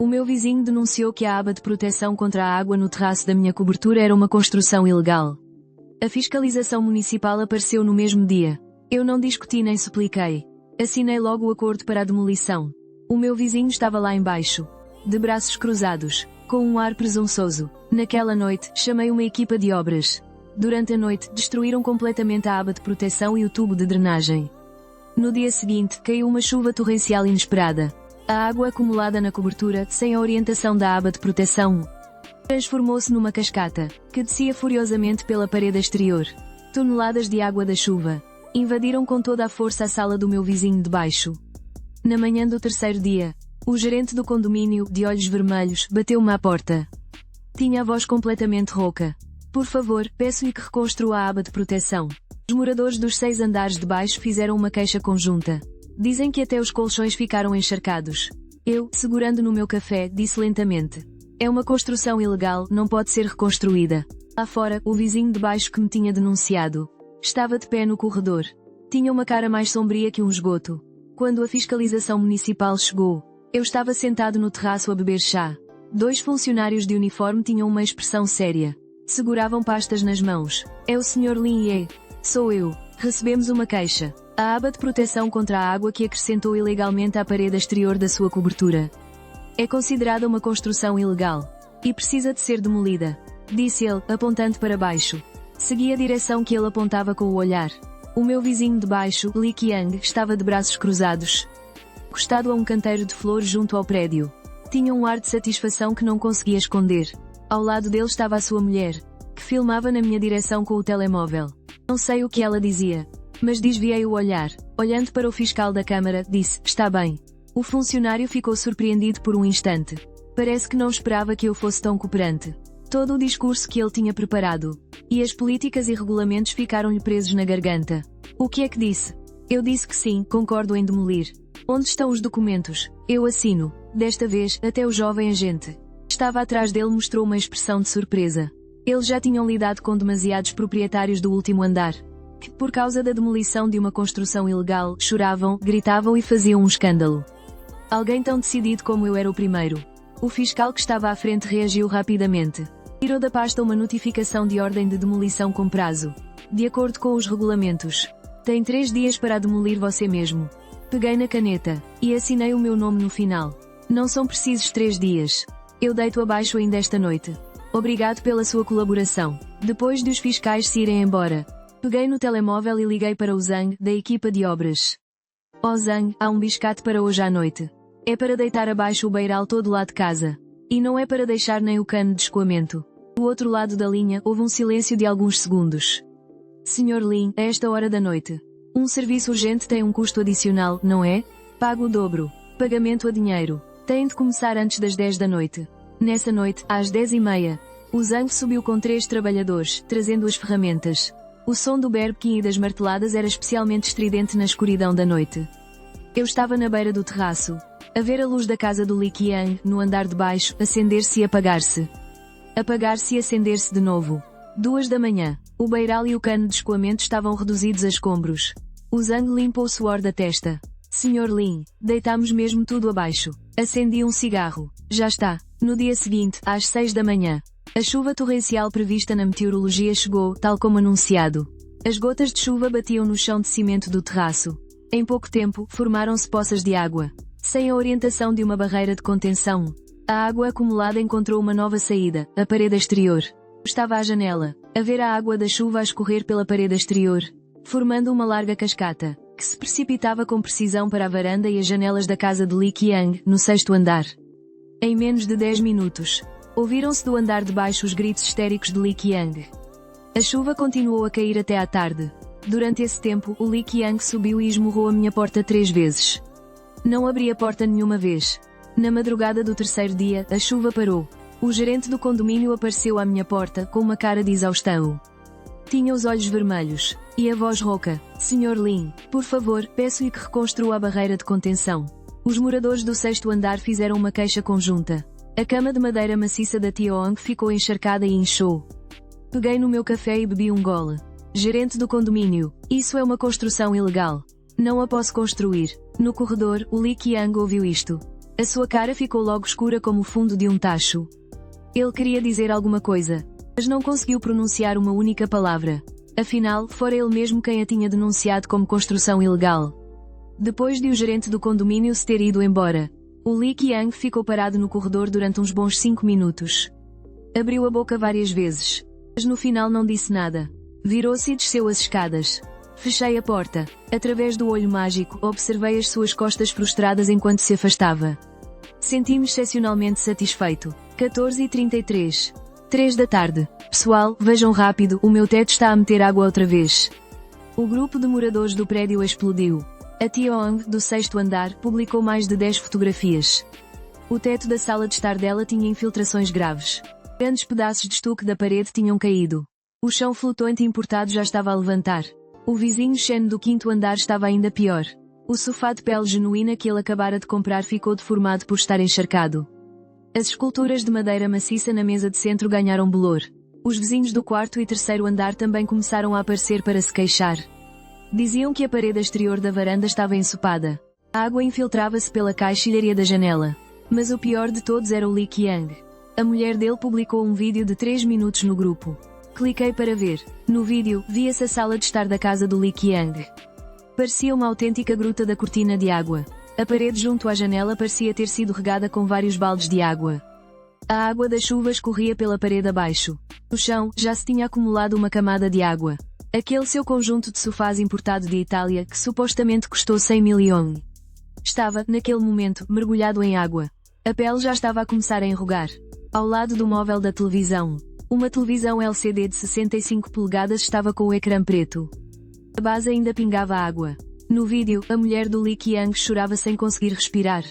O meu vizinho denunciou que a aba de proteção contra a água no terraço da minha cobertura era uma construção ilegal. A fiscalização municipal apareceu no mesmo dia. Eu não discuti nem supliquei. Assinei logo o acordo para a demolição. O meu vizinho estava lá embaixo, de braços cruzados, com um ar presunçoso. Naquela noite, chamei uma equipa de obras. Durante a noite, destruíram completamente a aba de proteção e o tubo de drenagem. No dia seguinte, caiu uma chuva torrencial inesperada. A água acumulada na cobertura, sem a orientação da aba de proteção, transformou-se numa cascata, que descia furiosamente pela parede exterior. Toneladas de água da chuva invadiram com toda a força a sala do meu vizinho de baixo. Na manhã do terceiro dia, o gerente do condomínio, de olhos vermelhos, bateu-me à porta. Tinha a voz completamente rouca. Por favor, peço-lhe que reconstrua a aba de proteção. Os moradores dos 6 andares de baixo fizeram uma queixa conjunta. Dizem que até os colchões ficaram encharcados. Eu, segurando no meu café, disse lentamente: é uma construção ilegal, não pode ser reconstruída. Lá fora, o vizinho de baixo que me tinha denunciado estava de pé no corredor. Tinha uma cara mais sombria que um esgoto. Quando a fiscalização municipal chegou, eu estava sentado no terraço a beber chá. 2 funcionários de uniforme tinham uma expressão séria. Seguravam pastas nas mãos. É o Sr. Lin. Sou eu. Recebemos uma queixa. A aba de proteção contra a água que acrescentou ilegalmente à parede exterior da sua cobertura é considerada uma construção ilegal e precisa de ser demolida, disse ele, apontando para baixo. Segui a direção que ele apontava com o olhar. O meu vizinho de baixo, Li Qiang, estava de braços cruzados, encostado a um canteiro de flores junto ao prédio. Tinha um ar de satisfação que não conseguia esconder. Ao lado dele estava a sua mulher, que filmava na minha direção com o telemóvel. Não sei o que ela dizia, mas desviei o olhar. Olhando para o fiscal da Câmara, disse: está bem. O funcionário ficou surpreendido por um instante. Parece que não esperava que eu fosse tão cooperante. Todo o discurso que ele tinha preparado, e as políticas e regulamentos ficaram-lhe presos na garganta. O que é que disse? Eu disse que sim, concordo em demolir. Onde estão os documentos? Eu assino. Desta vez, até o jovem agente estava atrás dele mostrou uma expressão de surpresa. Eles já tinham lidado com demasiados proprietários do último andar, que, por causa da demolição de uma construção ilegal, choravam, gritavam e faziam um escândalo. Alguém tão decidido como eu era o primeiro. O fiscal que estava à frente reagiu rapidamente. Tirou da pasta uma notificação de ordem de demolição com prazo. De acordo com os regulamentos, tem 3 dias para a demolir você mesmo. Peguei na caneta, e assinei o meu nome no final. Não são precisos 3 dias. Eu deito abaixo ainda esta noite. Obrigado pela sua colaboração. Depois de os fiscais se irem embora, peguei no telemóvel e liguei para o Zhang, da equipa de obras. Oh Zhang, há um biscate para hoje à noite. É para deitar abaixo o beiral todo lá de casa. E não é para deixar nem o cano de escoamento. Do outro lado da linha, houve um silêncio de alguns segundos. Sr. Lin, a esta hora da noite. Um serviço urgente tem um custo adicional, não é? Pago o dobro. Pagamento a dinheiro. Tem de começar antes das 10 da noite. Nessa noite, às 10h30, o Zhang subiu com 3 trabalhadores, trazendo as ferramentas. O som do berbequim e das marteladas era especialmente estridente na escuridão da noite. Eu estava na beira do terraço, a ver a luz da casa do Li Qiang, no andar de baixo, acender-se e apagar-se. Apagar-se e acender-se de novo. 2 da manhã. O beiral e o cano de escoamento estavam reduzidos a escombros. O Zhang limpou o suor da testa. Sr. Lin, deitamos mesmo tudo abaixo. Acendi um cigarro. Já está. No dia seguinte, às 6 da manhã, a chuva torrencial prevista na meteorologia chegou, tal como anunciado. As gotas de chuva batiam no chão de cimento do terraço. Em pouco tempo, formaram-se poças de água. Sem a orientação de uma barreira de contenção, a água acumulada encontrou uma nova saída, a parede exterior. Estava à janela, a ver a água da chuva a escorrer pela parede exterior, formando uma larga cascata, que se precipitava com precisão para a varanda e as janelas da casa de Li Qiang, no 6º andar. Em menos de 10 minutos, ouviram-se do andar de baixo os gritos histéricos de Li Qiang. A chuva continuou a cair até à tarde. Durante esse tempo, o Li Qiang subiu e esmurrou a minha porta 3 vezes. Não abri a porta nenhuma vez. Na madrugada do terceiro dia, a chuva parou. O gerente do condomínio apareceu à minha porta, com uma cara de exaustão. Tinha os olhos vermelhos, e a voz rouca. Sr. Lin, por favor, peço-lhe que reconstrua a barreira de contenção. Os moradores do 6º andar fizeram uma queixa conjunta. A cama de madeira maciça da Tiaong ficou encharcada e inchou. Peguei no meu café e bebi um gole. Gerente do condomínio, isso é uma construção ilegal. Não a posso construir. No corredor, o Li Qiang ouviu isto. A sua cara ficou logo escura como o fundo de um tacho. Ele queria dizer alguma coisa, mas não conseguiu pronunciar uma única palavra. Afinal, fora ele mesmo quem a tinha denunciado como construção ilegal. Depois de o gerente do condomínio se ter ido embora, o Li Qiang ficou parado no corredor durante uns bons 5 minutos. Abriu a boca várias vezes, mas no final não disse nada. Virou-se e desceu as escadas. Fechei a porta. Através do olho mágico, observei as suas costas frustradas enquanto se afastava. Senti-me excepcionalmente satisfeito. 14h33. 3 da tarde. Pessoal, vejam rápido, o meu teto está a meter água outra vez. O grupo de moradores do prédio explodiu. A Tia Ong, do 6º andar, publicou mais de 10 fotografias. O teto da sala de estar dela tinha infiltrações graves. Grandes pedaços de estuque da parede tinham caído. O chão flutuante importado já estava a levantar. O vizinho Shen do 5º andar estava ainda pior. O sofá de pele genuína que ele acabara de comprar ficou deformado por estar encharcado. As esculturas de madeira maciça na mesa de centro ganharam bolor. Os vizinhos do 4º e 3º andar também começaram a aparecer para se queixar. Diziam que a parede exterior da varanda estava ensopada. A água infiltrava-se pela caixilharia da janela. Mas o pior de todos era o Li Qiang. A mulher dele publicou um vídeo de 3 minutos no grupo. Cliquei para ver. No vídeo, via-se a sala de estar da casa do Li Qiang. Parecia uma autêntica gruta da cortina de água. A parede junto à janela parecia ter sido regada com vários baldes de água. A água das chuvas corria pela parede abaixo. No chão, já se tinha acumulado uma camada de água. Aquele seu conjunto de sofás importado de Itália, que supostamente custou 100 mil yuan, estava, naquele momento, mergulhado em água. A pele já estava a começar a enrugar. Ao lado do móvel da televisão, uma televisão LCD de 65 polegadas estava com o ecrã preto. A base ainda pingava água. No vídeo, a mulher do Li Qiang chorava sem conseguir respirar.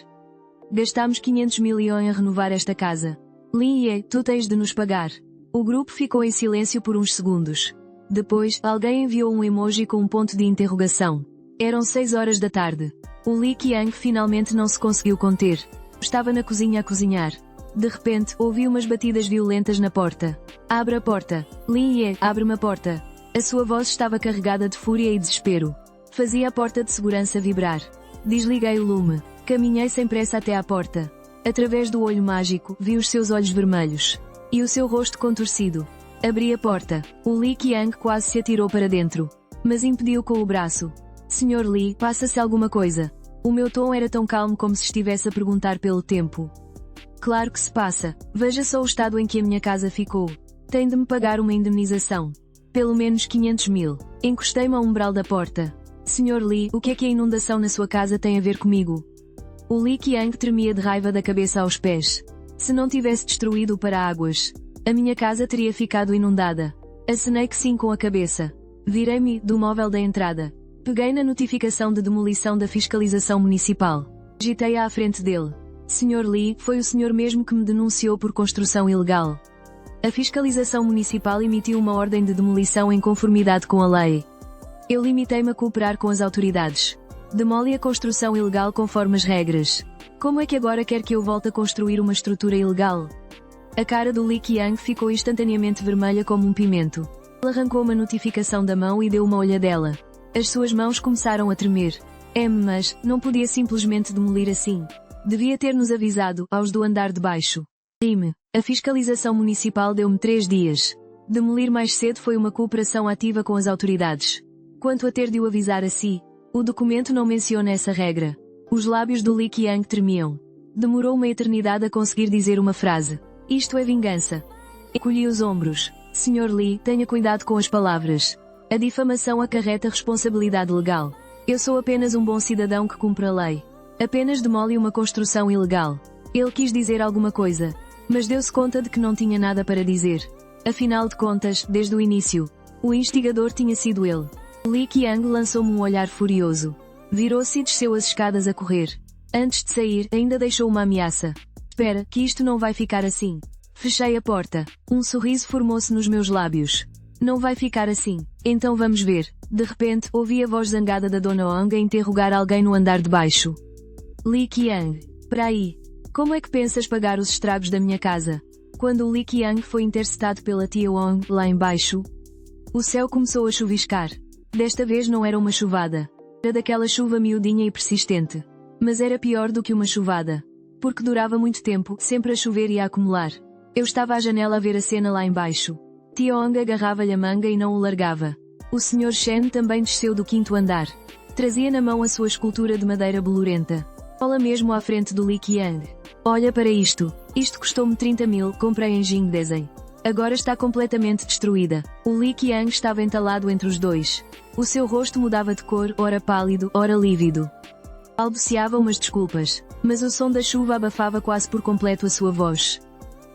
Gastámos 500 mil yuan a renovar esta casa. Lin Ye, tu tens de nos pagar. O grupo ficou em silêncio por uns segundos. Depois, alguém enviou um emoji com um ponto de interrogação. Eram 6 horas da tarde. O Li Qiang finalmente não se conseguiu conter. Estava na cozinha a cozinhar. De repente, ouvi umas batidas violentas na porta. Abre a porta. Lin Ye, abre-me a porta. A sua voz estava carregada de fúria e desespero. Fazia a porta de segurança vibrar. Desliguei o lume. Caminhei sem pressa até à porta. Através do olho mágico, vi os seus olhos vermelhos. E o seu rosto contorcido. Abri a porta. O Li Qiang quase se atirou para dentro. Mas impediu com o braço. Sr. Li, passa-se alguma coisa. O meu tom era tão calmo como se estivesse a perguntar pelo tempo. Claro que se passa. Veja só o estado em que a minha casa ficou. Tem de me pagar uma indemnização. Pelo menos 500 mil. Encostei-me ao umbral da porta. Sr. Li, o que é que a inundação na sua casa tem a ver comigo? O Li Qiang tremia de raiva da cabeça aos pés. Se não tivesse destruído o para-águas, a minha casa teria ficado inundada. Acenei que sim com a cabeça. Virei-me do móvel da entrada. Peguei na notificação de demolição da fiscalização municipal. Agitei-a à frente dele. Sr. Li, foi o senhor mesmo que me denunciou por construção ilegal. A fiscalização municipal emitiu uma ordem de demolição em conformidade com a lei. Eu limitei-me a cooperar com as autoridades. Demole a construção ilegal conforme as regras. Como é que agora quer que eu volte a construir uma estrutura ilegal? A cara do Li Qiang ficou instantaneamente vermelha como um pimento. Ele arrancou uma notificação da mão e deu uma olhadela. As suas mãos começaram a tremer. Mas, não podia simplesmente demolir assim. Devia ter-nos avisado, aos do andar de baixo. Rime. A fiscalização municipal deu-me 3 dias. Demolir mais cedo foi uma cooperação ativa com as autoridades. Quanto a ter de o avisar a si, o documento não menciona essa regra. Os lábios do Li Qiang tremiam. Demorou uma eternidade a conseguir dizer uma frase. Isto é vingança. Encolhi os ombros. Sr. Li, tenha cuidado com as palavras. A difamação acarreta responsabilidade legal. Eu sou apenas um bom cidadão que cumpre a lei. Apenas demole uma construção ilegal. Ele quis dizer alguma coisa, mas deu-se conta de que não tinha nada para dizer. Afinal de contas, desde o início, o instigador tinha sido ele. Li Qiang lançou-me um olhar furioso. Virou-se e desceu as escadas a correr. Antes de sair, ainda deixou uma ameaça. Espera, que isto não vai ficar assim. Fechei a porta. Um sorriso formou-se nos meus lábios. Não vai ficar assim. Então vamos ver. De repente, ouvi a voz zangada da Dona Ong a interrogar alguém no andar de baixo. Li Qiang. Para aí. Como é que pensas pagar os estragos da minha casa? Quando o Li Qiang foi interceptado pela Tia Ong, lá embaixo, o céu começou a chuviscar. Desta vez não era uma chuvada. Era daquela chuva miudinha e persistente. Mas era pior do que uma chuvada. Porque durava muito tempo, sempre a chover e a acumular. Eu estava à janela a ver a cena lá embaixo. Tiong agarrava-lhe a manga e não o largava. O Sr. Shen também desceu do 5º andar. Trazia na mão a sua escultura de madeira bolorenta. Olha mesmo à frente do Li Qiang. Olha para isto. Isto custou-me 30.000, comprei em Jingdezhen. Agora está completamente destruída. O Li Qiang estava entalado entre os dois. O seu rosto mudava de cor, ora pálido, ora lívido. Balbuciava umas desculpas, mas o som da chuva abafava quase por completo a sua voz.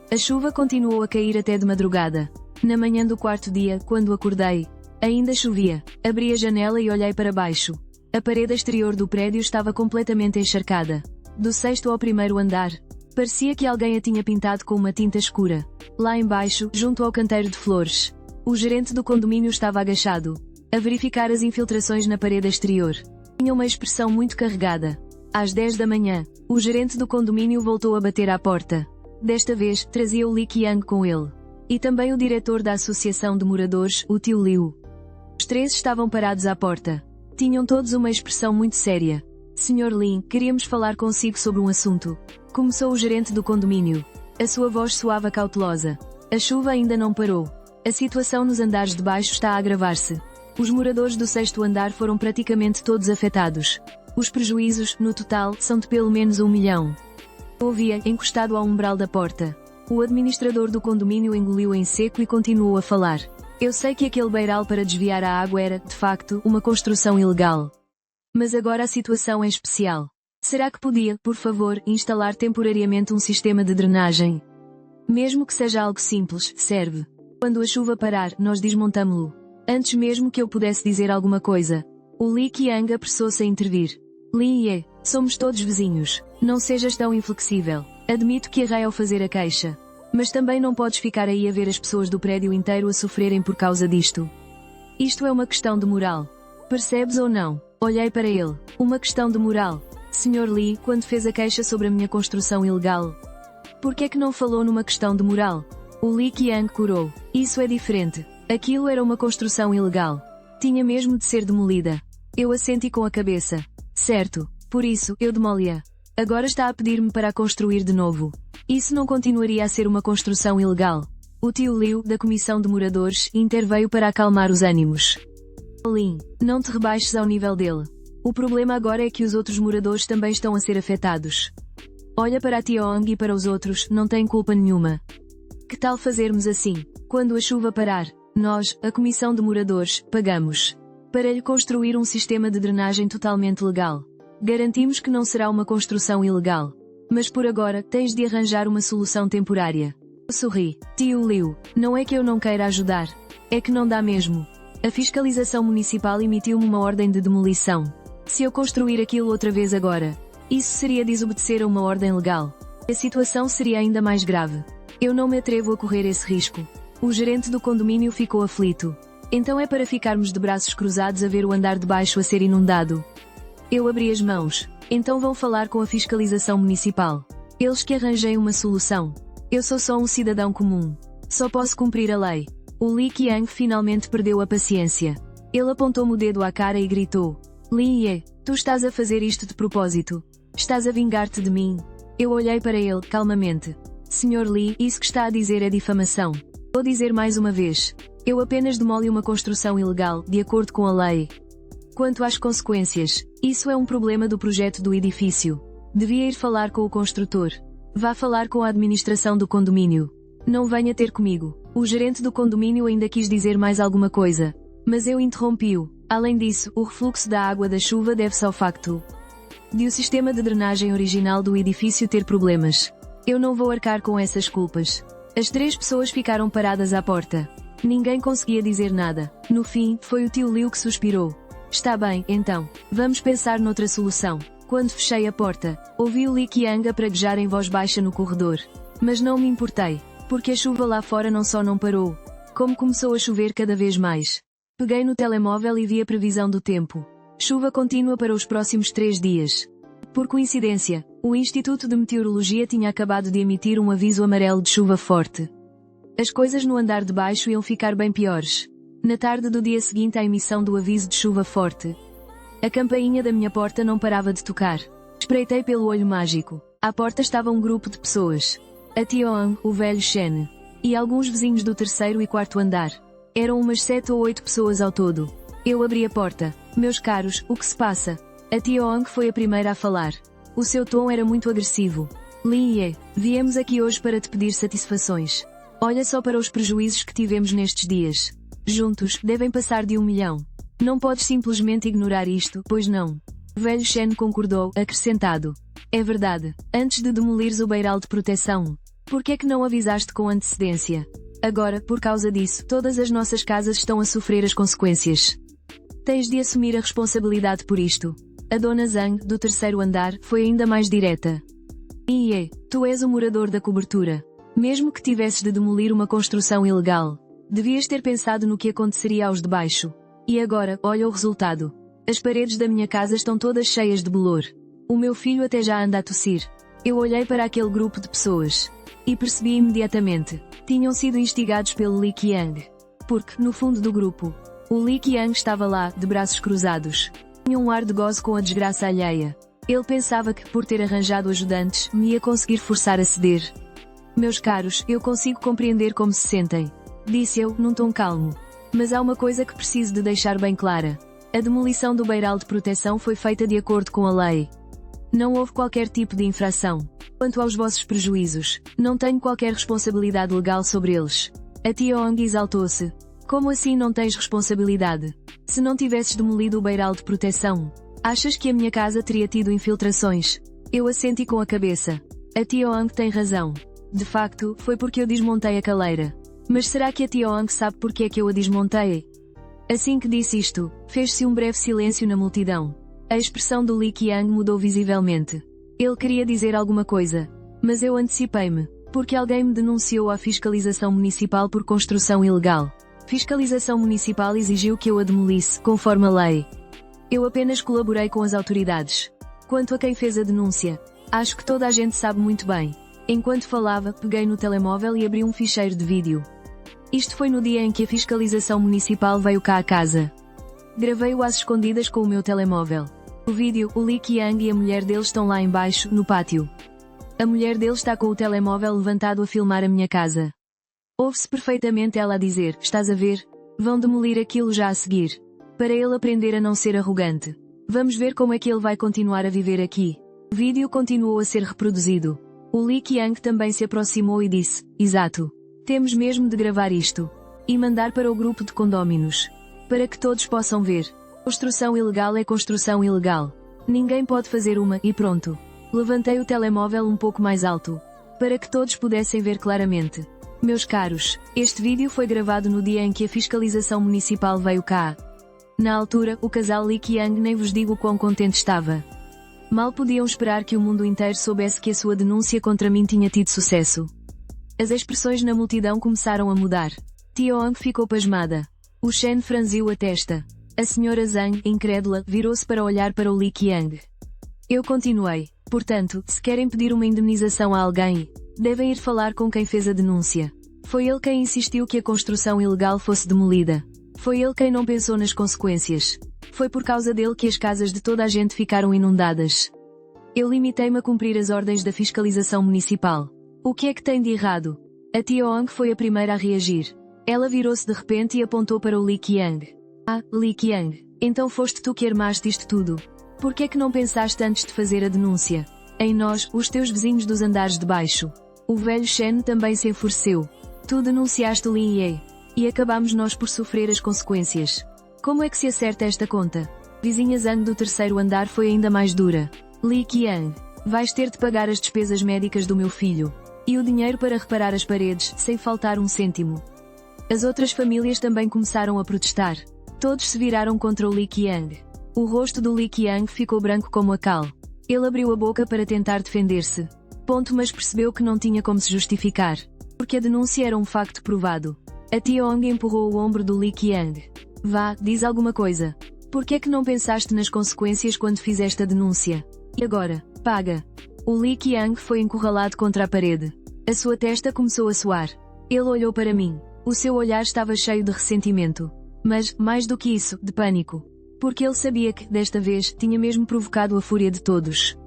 A chuva continuou a cair até de madrugada. Na manhã do 4º dia, quando acordei, ainda chovia. Abri a janela e olhei para baixo. A parede exterior do prédio estava completamente encharcada. Do 6º ao 1º andar, parecia que alguém a tinha pintado com uma tinta escura. Lá embaixo, junto ao canteiro de flores, o gerente do condomínio estava agachado, a verificar as infiltrações na parede exterior. Tinha uma expressão muito carregada. Às 10 da manhã, o gerente do condomínio voltou a bater à porta. Desta vez, trazia o Li Qiang com ele. E também o diretor da associação de moradores, o tio Liu. Os três estavam parados à porta. Tinham todos uma expressão muito séria. Sr. Lin, queríamos falar consigo sobre um assunto. Começou o gerente do condomínio. A sua voz soava cautelosa. A chuva ainda não parou. A situação nos andares de baixo está a agravar-se. Os moradores do 6º andar foram praticamente todos afetados. Os prejuízos, no total, são de pelo menos 1 milhão. Ouvia, encostado ao umbral da porta. O administrador do condomínio engoliu em seco e continuou a falar. Eu sei que aquele beiral para desviar a água era, de facto, uma construção ilegal. Mas agora a situação é especial. Será que podia, por favor, instalar temporariamente um sistema de drenagem? Mesmo que seja algo simples, serve. Quando a chuva parar, nós desmontamo-lo. Antes mesmo que eu pudesse dizer alguma coisa, o Li Qiang apressou-se a intervir. Li Ye, somos todos vizinhos. Não sejas tão inflexível. Admito que errei ao fazer a queixa. Mas também não podes ficar aí a ver as pessoas do prédio inteiro a sofrerem por causa disto. Isto é uma questão de moral. Percebes ou não? Olhei para ele. Uma questão de moral. Sr. Li, quando fez a queixa sobre a minha construção ilegal, por que é que não falou numa questão de moral? O Li Qiang corou. Isso é diferente. Aquilo era uma construção ilegal. Tinha mesmo de ser demolida. Eu assenti com a cabeça. Certo. Por isso, eu demoli-a. Agora está a pedir-me para a construir de novo. Isso não continuaria a ser uma construção ilegal. O tio Liu, da comissão de moradores, interveio para acalmar os ânimos. Lin, não te rebaixes ao nível dele. O problema agora é que os outros moradores também estão a ser afetados. Olha para a Tiong e para os outros, não têm culpa nenhuma. Que tal fazermos assim? Quando a chuva parar, nós, a comissão de moradores, pagamos para lhe construir um sistema de drenagem totalmente legal. Garantimos que não será uma construção ilegal. Mas por agora, tens de arranjar uma solução temporária. Eu sorri. Tio Liu, não é que eu não queira ajudar. É que não dá mesmo. A fiscalização municipal emitiu-me uma ordem de demolição. Se eu construir aquilo outra vez agora, isso seria desobedecer a uma ordem legal. A situação seria ainda mais grave. Eu não me atrevo a correr esse risco. O gerente do condomínio ficou aflito. Então é para ficarmos de braços cruzados a ver o andar de baixo a ser inundado. Eu abri as mãos. Então vão falar com a fiscalização municipal. Eles que arranjem uma solução. Eu sou só um cidadão comum. Só posso cumprir a lei. O Li Qiang finalmente perdeu a paciência. Ele apontou-me o dedo à cara e gritou. Li Ye, tu estás a fazer isto de propósito. Estás a vingar-te de mim. Eu olhei para ele, calmamente. Sr. Li, isso que está a dizer é difamação. Vou dizer mais uma vez. Eu apenas demoli uma construção ilegal, de acordo com a lei. Quanto às consequências, isso é um problema do projeto do edifício. Devia ir falar com o construtor. Vá falar com a administração do condomínio. Não venha ter comigo. O gerente do condomínio ainda quis dizer mais alguma coisa. Mas eu interrompi-o. Além disso, o refluxo da água da chuva deve-se ao facto de o sistema de drenagem original do edifício ter problemas. Eu não vou arcar com essas culpas. As 3 pessoas ficaram paradas à porta. Ninguém conseguia dizer nada. No fim, foi o tio Liu que suspirou. Está bem, então. Vamos pensar noutra solução. Quando fechei a porta, ouvi o Li Qiang a praguejar em voz baixa no corredor. Mas não me importei. Porque a chuva lá fora não só não parou, como começou a chover cada vez mais. Peguei no telemóvel e vi a previsão do tempo. Chuva contínua para os próximos 3 dias. Por coincidência, o Instituto de Meteorologia tinha acabado de emitir um aviso amarelo de chuva forte. As coisas no andar de baixo iam ficar bem piores. Na tarde do dia seguinte à emissão do aviso de chuva forte, a campainha da minha porta não parava de tocar. Espreitei pelo olho mágico. À porta estava um grupo de pessoas. A Tioang, o velho Shen, e alguns vizinhos do terceiro e quarto andar. Eram umas 7 ou 8 pessoas ao todo. Eu abri a porta. Meus caros, o que se passa? A Tioang foi a primeira a falar. O seu tom era muito agressivo. Lin Ye, viemos aqui hoje para te pedir satisfações. Olha só para os prejuízos que tivemos nestes dias. Juntos, devem passar de 1 milhão. Não podes simplesmente ignorar isto, pois não. O velho Shen concordou, acrescentado. É verdade. Antes de demolires o beiral de proteção, por que é que não avisaste com antecedência? Agora, por causa disso, todas as nossas casas estão a sofrer as consequências. Tens de assumir a responsabilidade por isto. A dona Zhang, do terceiro andar, foi ainda mais direta. Ie, tu és o morador da cobertura. Mesmo que tivesses de demolir uma construção ilegal, devias ter pensado no que aconteceria aos de baixo. E agora, olha o resultado. As paredes da minha casa estão todas cheias de bolor. O meu filho até já anda a tossir. Eu olhei para aquele grupo de pessoas. E percebi imediatamente. Tinham sido instigados pelo Li Qiang. Porque, no fundo do grupo, o Li Qiang estava lá, de braços cruzados. Tinha um ar de gozo com a desgraça alheia. Ele pensava que, por ter arranjado ajudantes, me ia conseguir forçar a ceder. Meus caros, eu consigo compreender como se sentem. Disse eu, num tom calmo. Mas há uma coisa que preciso de deixar bem clara. A demolição do beiral de proteção foi feita de acordo com a lei. Não houve qualquer tipo de infração. Quanto aos vossos prejuízos, não tenho qualquer responsabilidade legal sobre eles. A Tioang exaltou-se. Como assim não tens responsabilidade? Se não tivesses demolido o beiral de proteção, achas que a minha casa teria tido infiltrações? Eu assenti com a cabeça. A Tioang tem razão. De facto, foi porque eu desmontei a caleira. Mas será que a Tioang sabe porque é que eu a desmontei? Assim que disse isto, fez-se um breve silêncio na multidão. A expressão do Li Qiang mudou visivelmente. Ele queria dizer alguma coisa. Mas eu antecipei-me, porque alguém me denunciou à fiscalização municipal por construção ilegal. Fiscalização municipal exigiu que eu a demolisse, conforme a lei. Eu apenas colaborei com as autoridades. Quanto a quem fez a denúncia, acho que toda a gente sabe muito bem. Enquanto falava, peguei no telemóvel e abri um ficheiro de vídeo. Isto foi no dia em que a fiscalização municipal veio cá à casa. Gravei-o às escondidas com o meu telemóvel. O vídeo, o Li Qiang e a mulher dele estão lá embaixo, no pátio. A mulher dele está com o telemóvel levantado a filmar a minha casa. Ouve-se perfeitamente ela a dizer, estás a ver? Vão demolir aquilo já a seguir. Para ele aprender a não ser arrogante. Vamos ver como é que ele vai continuar a viver aqui. O vídeo continuou a ser reproduzido. O Li Qiang também se aproximou e disse, exato. Temos mesmo de gravar isto. E mandar para o grupo de condóminos. Para que todos possam ver. Construção ilegal é construção ilegal. Ninguém pode fazer uma, e pronto. Levantei o telemóvel um pouco mais alto. Para que todos pudessem ver claramente. Meus caros, este vídeo foi gravado no dia em que a fiscalização municipal veio cá. Na altura, o casal Li Qiang nem vos digo quão contente estava. Mal podiam esperar que o mundo inteiro soubesse que a sua denúncia contra mim tinha tido sucesso. As expressões na multidão começaram a mudar. Tioang ficou pasmada. O Shen franziu a testa. A senhora Zhang, incrédula, virou-se para olhar para o Li Qiang. Eu continuei. Portanto, se querem pedir uma indemnização a alguém, devem ir falar com quem fez a denúncia. Foi ele quem insistiu que a construção ilegal fosse demolida. Foi ele quem não pensou nas consequências. Foi por causa dele que as casas de toda a gente ficaram inundadas. Eu limitei-me a cumprir as ordens da fiscalização municipal. O que é que tem de errado? A Tioang foi a primeira a reagir. Ela virou-se de repente e apontou para o Li Qiang. Ah, Li Qiang, então foste tu que armaste isto tudo. Por que é que não pensaste antes de fazer a denúncia? Em nós, os teus vizinhos dos andares de baixo. O velho Shen também se enfureceu. Tu denunciaste Lin Ye. E acabamos nós por sofrer as consequências. Como é que se acerta esta conta? Vizinha Zhang do terceiro andar foi ainda mais dura. Li Qiang, vais ter de pagar as despesas médicas do meu filho. E o dinheiro para reparar as paredes, sem faltar um cêntimo. As outras famílias também começaram a protestar. Todos se viraram contra o Li Qiang. O rosto do Li Qiang ficou branco como a cal. Ele abriu a boca para tentar defender-se. Mas percebeu que não tinha como se justificar. Porque a denúncia era um facto provado. A Tioang empurrou o ombro do Li Qiang. Vá, diz alguma coisa. Por que é que não pensaste nas consequências quando fizeste a denúncia? E agora, paga. O Li Qiang foi encurralado contra a parede. A sua testa começou a suar. Ele olhou para mim. O seu olhar estava cheio de ressentimento. Mas, mais do que isso, de pânico. Porque ele sabia que, desta vez, tinha mesmo provocado a fúria de todos.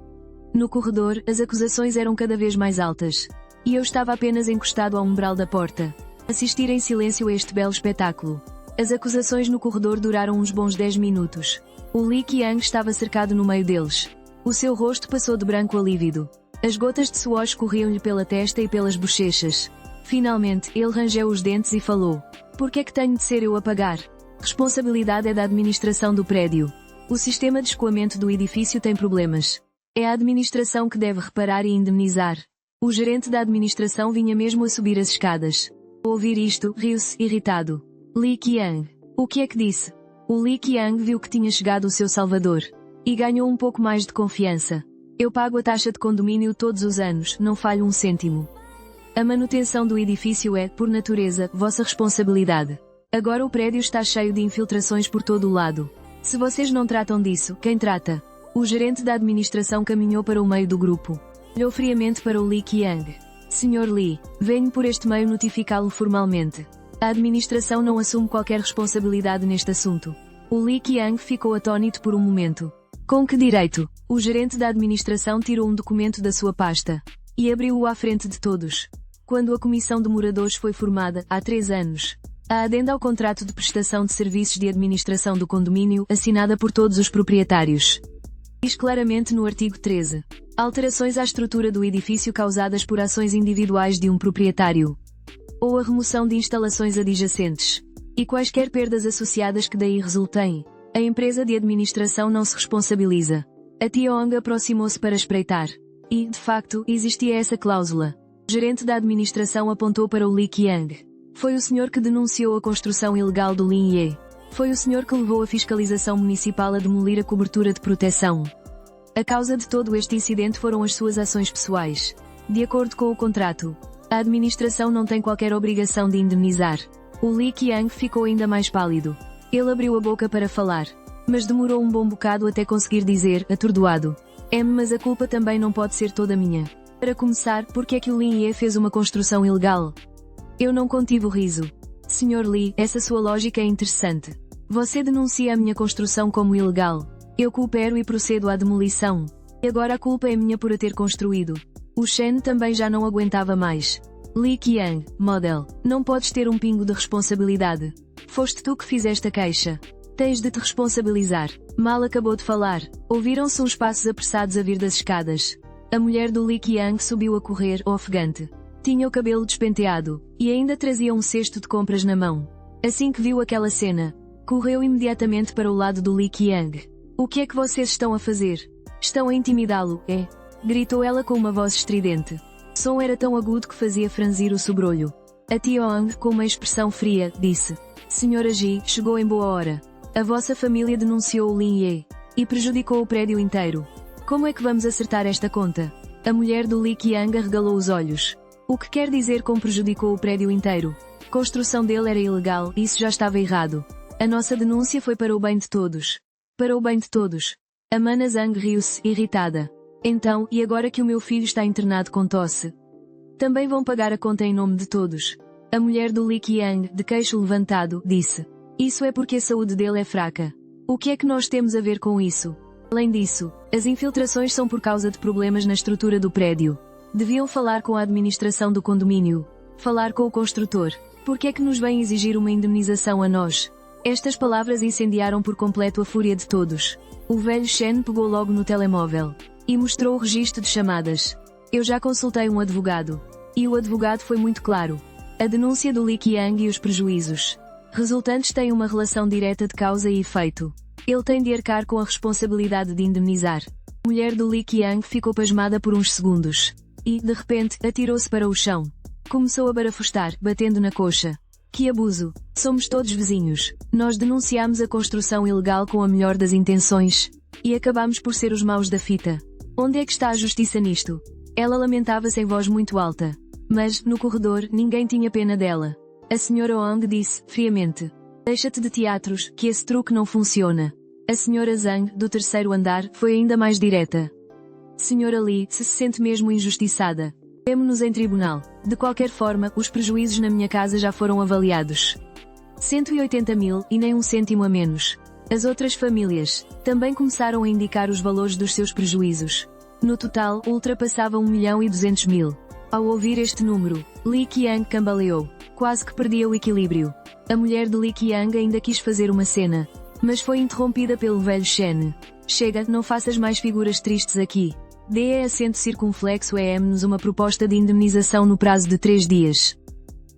No corredor, as acusações eram cada vez mais altas. E eu estava apenas encostado ao umbral da porta. Assistir em silêncio a este belo espetáculo. As acusações no corredor duraram uns bons 10 minutos. O Li Qiang estava cercado no meio deles. O seu rosto passou de branco a lívido. As gotas de suor escorriam-lhe pela testa e pelas bochechas. Finalmente, ele rangeu os dentes e falou: "Por que é que tenho de ser eu a pagar? Responsabilidade é da administração do prédio. O sistema de escoamento do edifício tem problemas. É a administração que deve reparar e indemnizar." O gerente da administração vinha mesmo a subir as escadas. Ao ouvir isto, riu-se, irritado. Li Qiang. O que é que disse? O Li Qiang viu que tinha chegado o seu salvador. E ganhou um pouco mais de confiança. "Eu pago a taxa de condomínio todos os anos, não falho um cêntimo. A manutenção do edifício é, por natureza, vossa responsabilidade. Agora o prédio está cheio de infiltrações por todo o lado. Se vocês não tratam disso, quem trata?" O gerente da administração caminhou para o meio do grupo. Olhou friamente para o Li Qiang. "Sr. Li, venho por este meio notificá-lo formalmente. A administração não assume qualquer responsabilidade neste assunto." O Li Qiang ficou atônito por um momento. Com que direito? O gerente da administração tirou um documento da sua pasta. E abriu-o à frente de todos. Quando a comissão de moradores foi formada, há 3 anos. A adenda ao contrato de prestação de serviços de administração do condomínio, assinada por todos os proprietários. Diz claramente no artigo 13. Alterações à estrutura do edifício causadas por ações individuais de um proprietário. Ou a remoção de instalações adjacentes. E quaisquer perdas associadas que daí resultem. A empresa de administração não se responsabiliza. A Tiong aproximou-se para espreitar. E, de facto, existia essa cláusula. O gerente da administração apontou para o Li Qiang. Foi o senhor que denunciou a construção ilegal do Lin Ye. Foi o senhor que levou a fiscalização municipal a demolir a cobertura de proteção. A causa de todo este incidente foram as suas ações pessoais. De acordo com o contrato, a administração não tem qualquer obrigação de indemnizar. O Li Qiang ficou ainda mais pálido. Ele abriu a boca para falar. Mas demorou um bom bocado até conseguir dizer, atordoado: Mas a culpa também não pode ser toda minha. Para começar, porque é que o Lin Ye fez uma construção ilegal? Eu não contive o riso. Sr. Li, essa sua lógica é interessante. Você denuncia a minha construção como ilegal. Eu coopero e procedo à demolição. E agora a culpa é minha por a ter construído. O Shen também já não aguentava mais. Li Qiang, model, não podes ter um pingo de responsabilidade. Foste tu que fizeste a queixa. Tens de te responsabilizar. Mal acabou de falar. Ouviram-se uns passos apressados a vir das escadas. A mulher do Li Qiang subiu a correr, ofegante. Tinha o cabelo despenteado, e ainda trazia um cesto de compras na mão. Assim que viu aquela cena, correu imediatamente para o lado do Li Qiang. O que é que vocês estão a fazer? Estão a intimidá-lo, é? Gritou ela com uma voz estridente. O som era tão agudo que fazia franzir o sobrolho. A Tiong, com uma expressão fria, disse: Senhora Ji, chegou em boa hora. A vossa família denunciou o Lin Ye. E prejudicou o prédio inteiro. Como é que vamos acertar esta conta? A mulher do Li Qiang arregalou os olhos. O que quer dizer com prejudicou o prédio inteiro? A construção dele era ilegal, isso já estava errado. A nossa denúncia foi para o bem de todos. Para o bem de todos. A Mana Zhang riu-se, irritada. Então, e agora que o meu filho está internado com tosse? Também vão pagar a conta em nome de todos. A mulher do Li Qiang, de queixo levantado, disse: Isso é porque a saúde dele é fraca. O que é que nós temos a ver com isso? Além disso, as infiltrações são por causa de problemas na estrutura do prédio. Deviam falar com a administração do condomínio. Falar com o construtor. Por que é que nos vem exigir uma indemnização a nós? Estas palavras incendiaram por completo a fúria de todos. O velho Shen pegou logo no telemóvel. E mostrou o registro de chamadas. Eu já consultei um advogado. E o advogado foi muito claro. A denúncia do Li Qiang e os prejuízos resultantes têm uma relação direta de causa e efeito. Ele tem de arcar com a responsabilidade de indemnizar. A mulher do Li Qiang ficou pasmada por uns segundos. E, de repente, atirou-se para o chão. Começou a barafustar, batendo na coxa. Que abuso! Somos todos vizinhos. Nós denunciamos a construção ilegal com a melhor das intenções. E acabamos por ser os maus da fita. Onde é que está a justiça nisto? Ela lamentava-se em voz muito alta. Mas, no corredor, ninguém tinha pena dela. A senhora Wang disse, friamente: Deixa-te de teatros, que esse truque não funciona. A senhora Zhang, do terceiro andar, foi ainda mais direta. Senhora Li, se sente mesmo injustiçada. Vemo-nos em tribunal. De qualquer forma, os prejuízos na minha casa já foram avaliados. 180 mil, e nem um cêntimo a menos. As outras famílias também começaram a indicar os valores dos seus prejuízos. No total, ultrapassava 1.200.000. Ao ouvir este número, Li Qiang cambaleou. Quase que perdia o equilíbrio. A mulher de Li Qiang ainda quis fazer uma cena, mas foi interrompida pelo velho Shen. Chega, não faças mais figuras tristes aqui. Dê acento circunflexo EM-nos uma proposta de indemnização no prazo de 3 dias.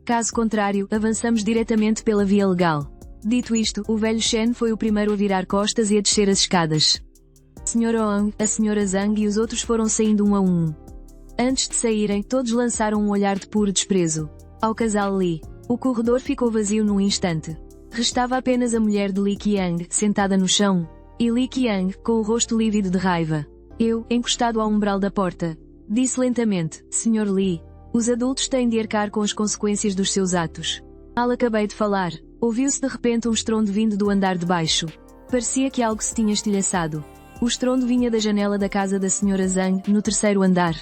Caso contrário, avançamos diretamente pela via legal. Dito isto, o velho Shen foi o primeiro a virar costas e a descer as escadas. A Sra. Oang, a Sra. Zhang e os outros foram saindo um a um. Antes de saírem, todos lançaram um olhar de puro desprezo ao casal Li. O corredor ficou vazio num instante. Restava apenas a mulher de Li Qiang, sentada no chão, e Li Qiang, com o rosto lívido de raiva. Eu, encostado ao umbral da porta, disse lentamente: Sr. Li, os adultos têm de arcar com as consequências dos seus atos. Mal acabei de falar, ouviu-se de repente um estrondo vindo do andar de baixo. Parecia que algo se tinha estilhaçado. O estrondo vinha da janela da casa da Sra. Zhang, no 3º andar.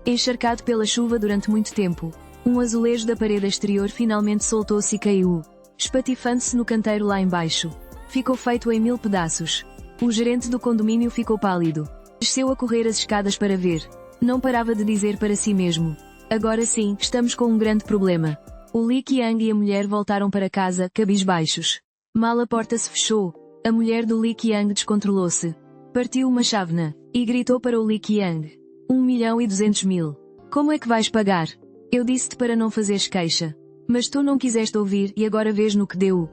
Encharcado pela chuva durante muito tempo, um azulejo da parede exterior finalmente soltou-se e caiu, espatifando-se no canteiro lá embaixo. Ficou feito em 1000 pedaços. O gerente do condomínio ficou pálido. Desceu a correr as escadas para ver. Não parava de dizer para si mesmo: agora sim, estamos com um grande problema. O Li Qiang e a mulher voltaram para casa, cabisbaixos. Mal a porta se fechou, a mulher do Li Qiang descontrolou-se. Partiu uma chávena, e gritou para o Li Qiang: 1.200.000. Como é que vais pagar? Eu disse-te para não fazeres queixa. Mas tu não quiseste ouvir e agora vês no que deu.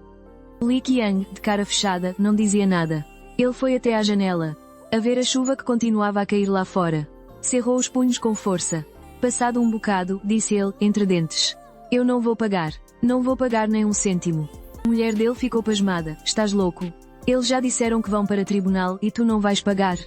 Li Qiang, de cara fechada, não dizia nada. Ele foi até à janela, a ver a chuva que continuava a cair lá fora. Cerrou os punhos com força. Passado um bocado, disse ele, entre dentes: eu não vou pagar. Não vou pagar nem um cêntimo. A mulher dele ficou pasmada: estás louco? Eles já disseram que vão para tribunal e tu não vais pagar.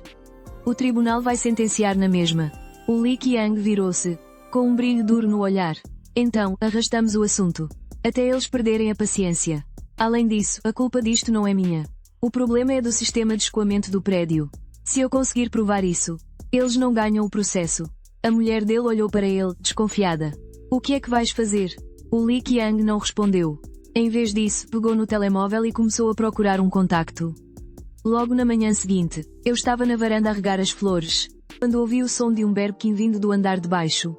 O tribunal vai sentenciar na mesma. O Li Qiang virou-se, com um brilho duro no olhar. Então, arrastamos o assunto. Até eles perderem a paciência. Além disso, a culpa disto não é minha. O problema é do sistema de escoamento do prédio. Se eu conseguir provar isso, eles não ganham o processo. A mulher dele olhou para ele, desconfiada. O que é que vais fazer? O Li Qiang não respondeu. Em vez disso, pegou no telemóvel e começou a procurar um contacto. Logo na manhã seguinte, eu estava na varanda a regar as flores, quando ouvi o som de um berbequim vindo do andar de baixo.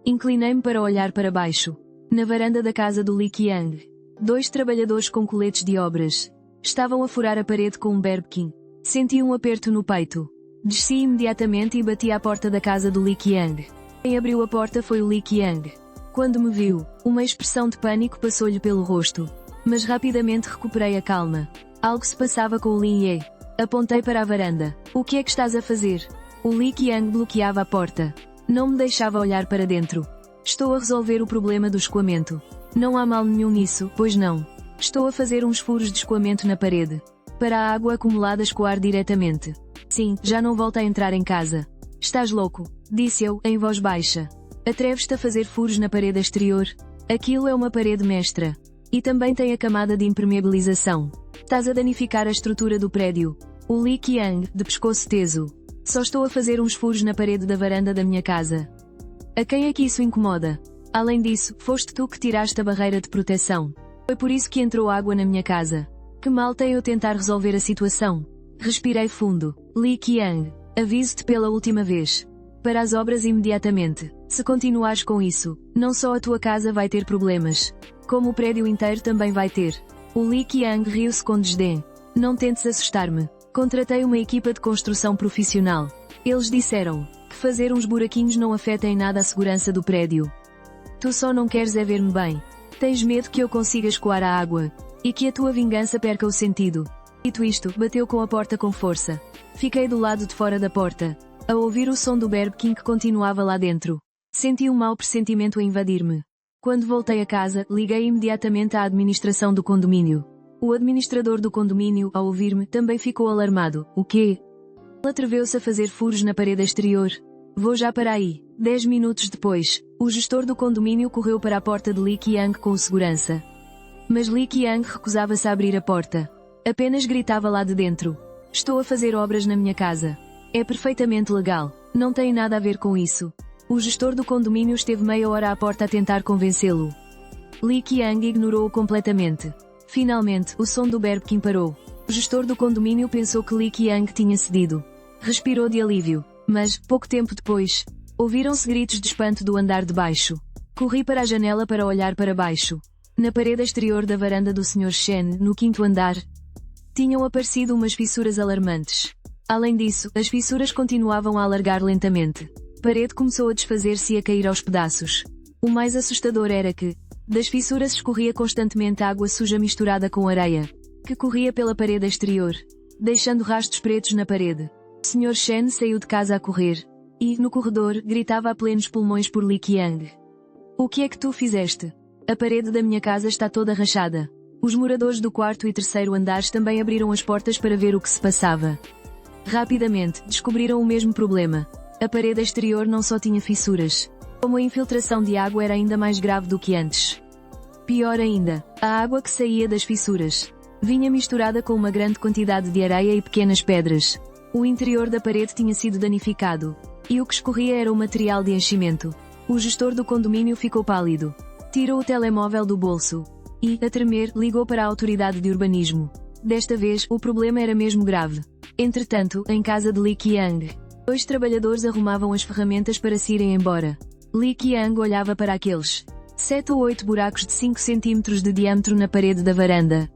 Inclinei-me para olhar para baixo. Na varanda da casa do Li Qiang, 2 trabalhadores com coletes de obras estavam a furar a parede com um berbequim. Senti um aperto no peito. Desci imediatamente e bati à porta da casa do Li Qiang. Quem abriu a porta foi o Li Qiang. Quando me viu, uma expressão de pânico passou-lhe pelo rosto. Mas rapidamente recuperei a calma. Algo se passava com o Lin Ye. Apontei para a varanda. O que é que estás a fazer? O Li Qiang bloqueava a porta. Não me deixava olhar para dentro. Estou a resolver o problema do escoamento. Não há mal nenhum nisso, pois não. Estou a fazer uns furos de escoamento na parede, para a água acumulada escoar diretamente. Sim, já não volto a entrar em casa. Estás louco? Disse eu, em voz baixa. Atreves-te a fazer furos na parede exterior? Aquilo é uma parede mestra. E também tem a camada de impermeabilização. Estás a danificar a estrutura do prédio. O Li Qiang, de pescoço teso. Só estou a fazer uns furos na parede da varanda da minha casa. A quem é que isso incomoda? Além disso, foste tu que tiraste a barreira de proteção. Foi por isso que entrou água na minha casa. Que mal tenho eu tentar resolver a situação? Respirei fundo. Li Qiang, aviso-te pela última vez. Para as obras imediatamente. Se continuares com isso, não só a tua casa vai ter problemas, como o prédio inteiro também vai ter. O Li Qiang riu-se com desdém. Não tentes assustar-me. Contratei uma equipa de construção profissional. Eles disseram que fazer uns buraquinhos não afeta em nada a segurança do prédio. Tu só não queres é ver-me bem. Tens medo que eu consiga escoar a água, e que a tua vingança perca o sentido. Dito isto, bateu com a porta com força. Fiquei do lado de fora da porta, a ouvir o som do berbequim que continuava lá dentro. Senti um mau pressentimento a invadir-me. Quando voltei a casa, liguei imediatamente à administração do condomínio. O administrador do condomínio, ao ouvir-me, também ficou alarmado. O quê? Ele atreveu-se a fazer furos na parede exterior. Vou já para aí. 10 minutos depois, o gestor do condomínio correu para a porta de Li Qiang com o segurança. Mas Li Qiang recusava-se a abrir a porta. Apenas gritava lá de dentro. Estou a fazer obras na minha casa. É perfeitamente legal. Não tem nada a ver com isso. O gestor do condomínio esteve meia hora à porta a tentar convencê-lo. Li Qiang ignorou-o completamente. Finalmente, o som do berbequim parou. O gestor do condomínio pensou que Li Qiang tinha cedido. Respirou de alívio. Mas, pouco tempo depois, ouviram-se gritos de espanto do andar de baixo. Corri para a janela para olhar para baixo. Na parede exterior da varanda do Sr. Shen, no quinto andar, tinham aparecido umas fissuras alarmantes. Além disso, as fissuras continuavam a alargar lentamente. A parede começou a desfazer-se e a cair aos pedaços. O mais assustador era que, das fissuras escorria constantemente água suja misturada com areia, que corria pela parede exterior, deixando rastros pretos na parede. O Sr. Shen saiu de casa a correr, e, no corredor, gritava a plenos pulmões por Li Qiang. O que é que tu fizeste? A parede da minha casa está toda rachada. Os moradores do quarto e terceiro andares também abriram as portas para ver o que se passava. Rapidamente, descobriram o mesmo problema. A parede exterior não só tinha fissuras, como a infiltração de água era ainda mais grave do que antes. Pior ainda, a água que saía das fissuras vinha misturada com uma grande quantidade de areia e pequenas pedras. O interior da parede tinha sido danificado, e o que escorria era o material de enchimento. O gestor do condomínio ficou pálido. Tirou o telemóvel do bolso e, a tremer, ligou para a autoridade de urbanismo. Desta vez, o problema era mesmo grave. Entretanto, em casa de Li Qiang, 2 trabalhadores arrumavam as ferramentas para se irem embora. Li Qiang olhava para aqueles 7 ou 8 buracos de 5 centímetros de diâmetro na parede da varanda,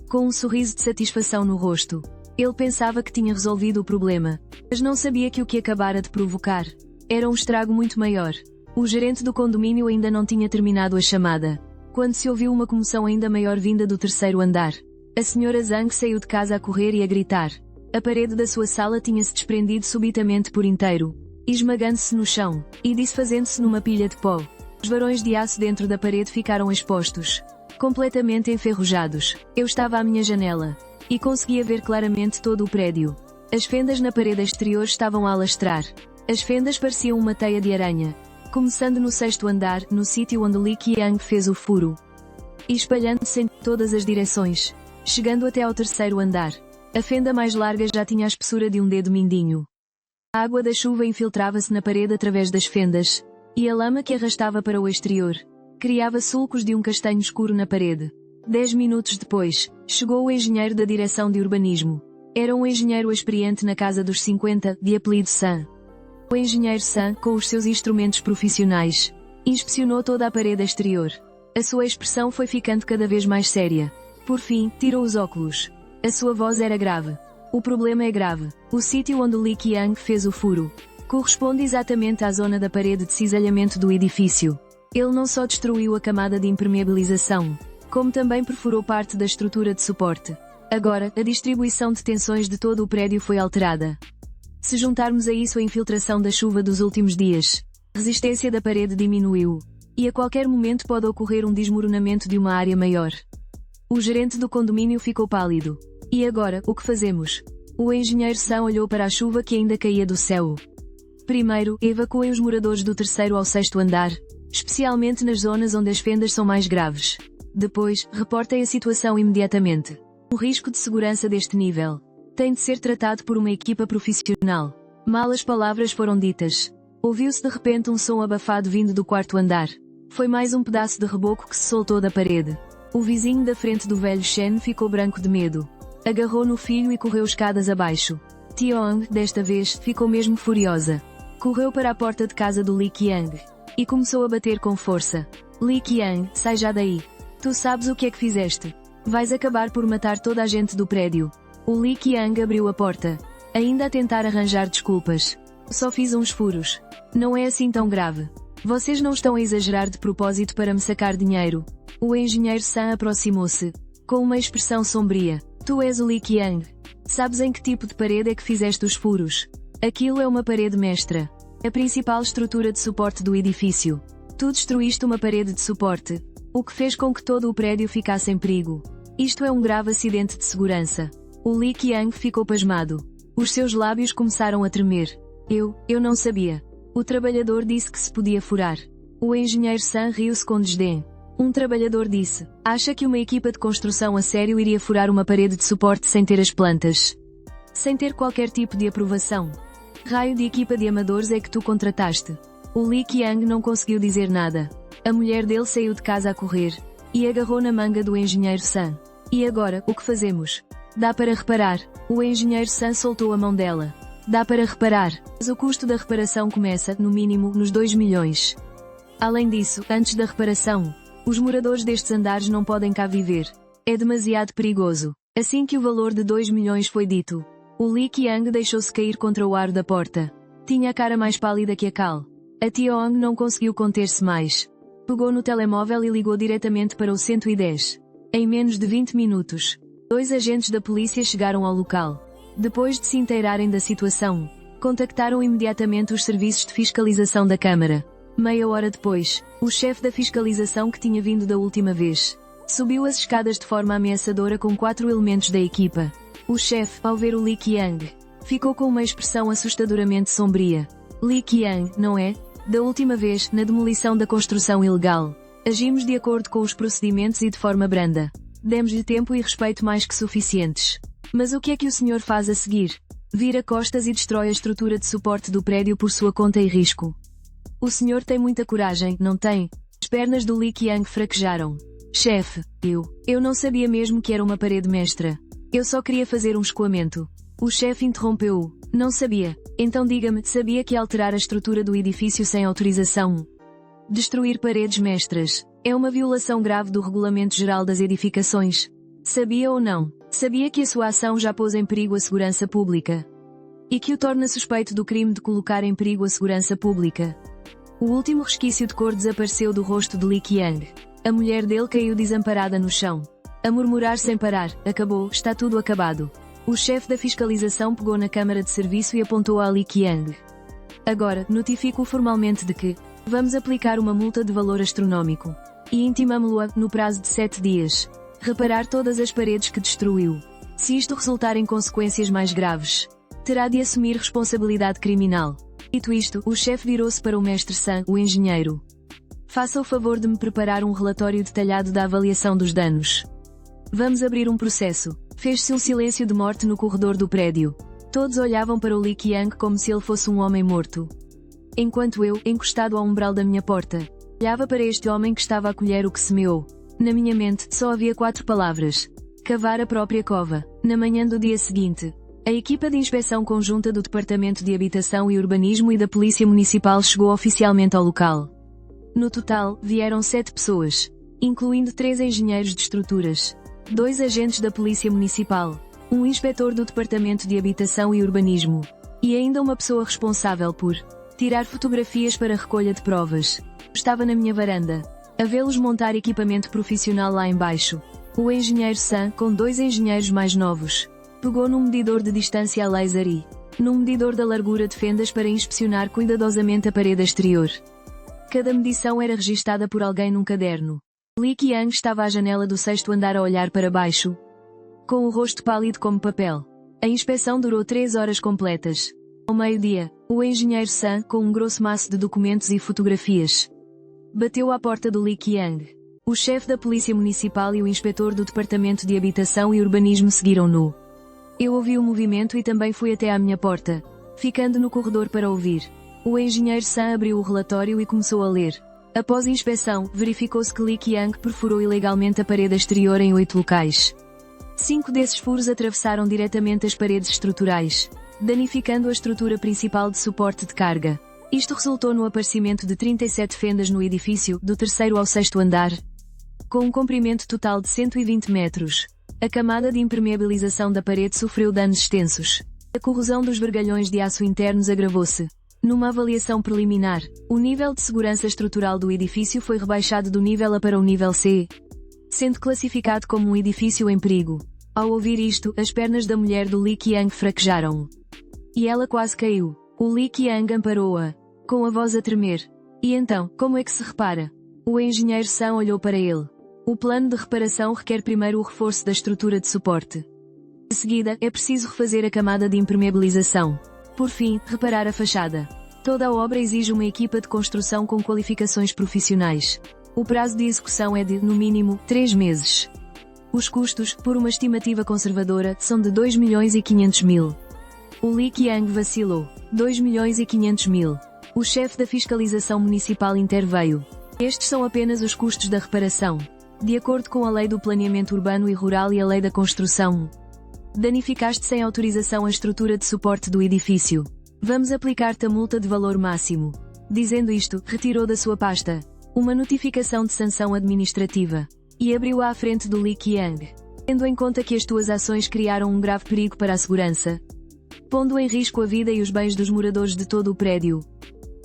com um sorriso de satisfação no rosto. Ele pensava que tinha resolvido o problema, mas não sabia que o que acabara de provocar era um estrago muito maior. O gerente do condomínio ainda não tinha terminado a chamada, quando se ouviu uma comoção ainda maior vinda do terceiro andar. A senhora Zhang saiu de casa a correr e a gritar. A parede da sua sala tinha-se desprendido subitamente por inteiro, esmagando-se no chão, e desfazendo-se numa pilha de pó. Os varões de aço dentro da parede ficaram expostos, completamente enferrujados. Eu estava à minha janela, e conseguia ver claramente todo o prédio. As fendas na parede exterior estavam a alastrar. As fendas pareciam uma teia de aranha, começando no 6º andar, no sítio onde Li Qiang fez o furo, e espalhando-se em todas as direções, chegando até ao 3º andar. A fenda mais larga já tinha a espessura de um dedo mindinho. A água da chuva infiltrava-se na parede através das fendas, e a lama que arrastava para o exterior criava sulcos de um castanho escuro na parede. 10 minutos depois, chegou o engenheiro da direção de urbanismo. Era um engenheiro experiente na casa dos 50, de apelido San. O engenheiro San, com os seus instrumentos profissionais, inspecionou toda a parede exterior. A sua expressão foi ficando cada vez mais séria. Por fim, tirou os óculos. A sua voz era grave. O problema é grave. O sítio onde Li Qiang fez o furo corresponde exatamente à zona da parede de cisalhamento do edifício. Ele não só destruiu a camada de impermeabilização, como também perfurou parte da estrutura de suporte. Agora, a distribuição de tensões de todo o prédio foi alterada. Se juntarmos a isso a infiltração da chuva dos últimos dias, a resistência da parede diminuiu, e a qualquer momento pode ocorrer um desmoronamento de uma área maior. O gerente do condomínio ficou pálido. E agora, o que fazemos? O engenheiro San olhou para a chuva que ainda caía do céu. Primeiro, evacuem os moradores do 3º ao 6º andar, especialmente nas zonas onde as fendas são mais graves. Depois, reportem a situação imediatamente. O risco de segurança deste nível tem de ser tratado por uma equipa profissional. Mal as palavras foram ditas, ouviu-se de repente um som abafado vindo do 4º andar. Foi mais um pedaço de reboco que se soltou da parede. O vizinho da frente do velho Shen ficou branco de medo. Agarrou no filho e correu escadas abaixo. Tiong, desta vez, ficou mesmo furiosa. Correu para a porta de casa do Li Qiang e começou a bater com força. Li Qiang, sai já daí. Tu sabes o que é que fizeste. Vais acabar por matar toda a gente do prédio. O Li Qiang abriu a porta, ainda a tentar arranjar desculpas. Só fiz uns furos. Não é assim tão grave. Vocês não estão a exagerar de propósito para me sacar dinheiro. O engenheiro San aproximou-se, com uma expressão sombria. Tu és o Li Qiang. Sabes em que tipo de parede é que fizeste os furos? Aquilo é uma parede mestra. A principal estrutura de suporte do edifício. Tu destruíste uma parede de suporte, o que fez com que todo o prédio ficasse em perigo. Isto é um grave acidente de segurança. O Li Qiang ficou pasmado. Os seus lábios começaram a tremer. Eu não sabia. O trabalhador disse que se podia furar. O engenheiro San riu-se com desdém. Um trabalhador disse, acha que uma equipa de construção a sério iria furar uma parede de suporte sem ter as plantas? Sem ter qualquer tipo de aprovação? Raio de equipa de amadores é que tu contrataste? O Li Qiang não conseguiu dizer nada. A mulher dele saiu de casa a correr, e agarrou na manga do engenheiro San. E agora, o que fazemos? Dá para reparar. O engenheiro San soltou a mão dela. Dá para reparar, mas o custo da reparação começa, no mínimo, nos 2 milhões. Além disso, antes da reparação, os moradores destes andares não podem cá viver. É demasiado perigoso. Assim que o valor de 2 milhões foi dito, o Lee Qiang deixou-se cair contra o aro da porta. Tinha a cara mais pálida que a cal. A Tiong não conseguiu conter-se mais. Pegou no telemóvel e ligou diretamente para o 110. Em menos de 20 minutos, 2 agentes da polícia chegaram ao local. Depois de se inteirarem da situação, contactaram imediatamente os serviços de fiscalização da Câmara. Meia hora depois, o chefe da fiscalização que tinha vindo da última vez, subiu as escadas de forma ameaçadora com 4 elementos da equipa. O chefe, ao ver o Lee Qiang, ficou com uma expressão assustadoramente sombria. Lee Qiang, não é? Da última vez, na demolição da construção ilegal, agimos de acordo com os procedimentos e de forma branda. Demos-lhe tempo e respeito mais que suficientes. Mas o que é que o senhor faz a seguir? Vira costas e destrói a estrutura de suporte do prédio por sua conta e risco. O senhor tem muita coragem, não tem? As pernas do Lee Qiang fraquejaram. Chefe, eu não sabia mesmo que era uma parede mestra. Eu só queria fazer um escoamento. O chefe interrompeu-o. Não sabia. Então diga-me, sabia que alterar a estrutura do edifício sem autorização? Destruir paredes mestras. É uma violação grave do Regulamento Geral das Edificações. Sabia ou não? Sabia que a sua ação já pôs em perigo a segurança pública? E que o torna suspeito do crime de colocar em perigo a segurança pública? O último resquício de cor desapareceu do rosto de Lee Qiang. A mulher dele caiu desamparada no chão. A murmurar sem parar, acabou, está tudo acabado. O chefe da fiscalização pegou na câmara de serviço e apontou a Lee Qiang. Agora, notifico-o formalmente de que vamos aplicar uma multa de valor astronómico. E intimamo-lo-a, no prazo de 7 dias, reparar todas as paredes que destruiu. Se isto resultar em consequências mais graves, terá de assumir responsabilidade criminal. Dito isto, o chefe virou-se para o mestre Sun, o engenheiro. Faça o favor de me preparar um relatório detalhado da avaliação dos danos. Vamos abrir um processo. Fez-se um silêncio de morte no corredor do prédio. Todos olhavam para o Lee Qiang como se ele fosse um homem morto. Enquanto eu, encostado ao umbral da minha porta, olhava para este homem que estava a colher o que semeou. Na minha mente, só havia 4 palavras. Cavar a própria cova. Na manhã do dia seguinte, a equipa de inspeção conjunta do Departamento de Habitação e Urbanismo e da Polícia Municipal chegou oficialmente ao local. No total, vieram 7 pessoas, incluindo 3 engenheiros de estruturas, 2 agentes da Polícia Municipal, um inspetor do Departamento de Habitação e Urbanismo, e ainda uma pessoa responsável por tirar fotografias para recolha de provas. Estava na minha varanda, a vê-los montar equipamento profissional lá embaixo. O engenheiro Sun, com 2 engenheiros mais novos, pegou num medidor de distância a laser e num medidor da largura de fendas para inspecionar cuidadosamente a parede exterior. Cada medição era registada por alguém num caderno. Lee Qiang estava à janela do 6º andar a olhar para baixo, com o rosto pálido como papel. A inspeção durou 3 horas completas. Ao meio-dia, o engenheiro Sun, com um grosso maço de documentos e fotografias, bateu à porta do Lee Qiang. O chefe da Polícia Municipal e o inspetor do Departamento de Habitação e Urbanismo seguiram-no. Eu ouvi o movimento e também fui até à minha porta, ficando no corredor para ouvir. O engenheiro Sun abriu o relatório e começou a ler. Após a inspeção, verificou-se que Lee Qiang perfurou ilegalmente a parede exterior em 8 locais. 5 desses furos atravessaram diretamente as paredes estruturais, danificando a estrutura principal de suporte de carga. Isto resultou no aparecimento de 37 fendas no edifício, do 3º ao 6º andar, com um comprimento total de 120 metros. A camada de impermeabilização da parede sofreu danos extensos. A corrosão dos vergalhões de aço internos agravou-se. Numa avaliação preliminar, o nível de segurança estrutural do edifício foi rebaixado do nível A para o nível C, sendo classificado como um edifício em perigo. Ao ouvir isto, as pernas da mulher do Lee Qiang fraquejaram. E ela quase caiu. O Lee Qiang amparou-a, com a voz a tremer. E então, como é que se repara? O engenheiro Sun olhou para ele. O plano de reparação requer primeiro o reforço da estrutura de suporte. De seguida, é preciso refazer a camada de impermeabilização. Por fim, reparar a fachada. Toda a obra exige uma equipa de construção com qualificações profissionais. O prazo de execução é de, no mínimo, 3 meses. Os custos, por uma estimativa conservadora, são de 2 milhões e 500 mil. O Lee Qiang vacilou. 2 milhões e 500 mil. O chefe da fiscalização municipal interveio. Estes são apenas os custos da reparação. De acordo com a Lei do Planeamento Urbano e Rural e a Lei da Construção, Danificaste sem autorização a estrutura de suporte do edifício. Vamos aplicar-te a multa de valor máximo. Dizendo isto, retirou da sua pasta uma notificação de sanção administrativa e abriu-a à frente do Li Qiang. Tendo em conta que as tuas ações criaram um grave perigo para a segurança, pondo em risco a vida e os bens dos moradores de todo o prédio,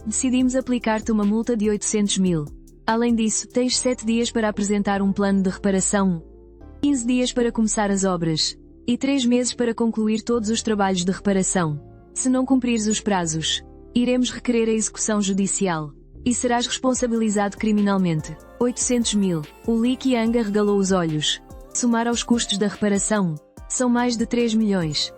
decidimos aplicar-te uma multa de 800 mil. Além disso, tens 7 dias para apresentar um plano de reparação, 15 dias para começar as obras, e 3 meses para concluir todos os trabalhos de reparação. Se não cumprires os prazos, iremos requerer a execução judicial, e serás responsabilizado criminalmente. 800 mil. O Li Qiang arregalou os olhos. Somar aos custos da reparação, são mais de 3 milhões.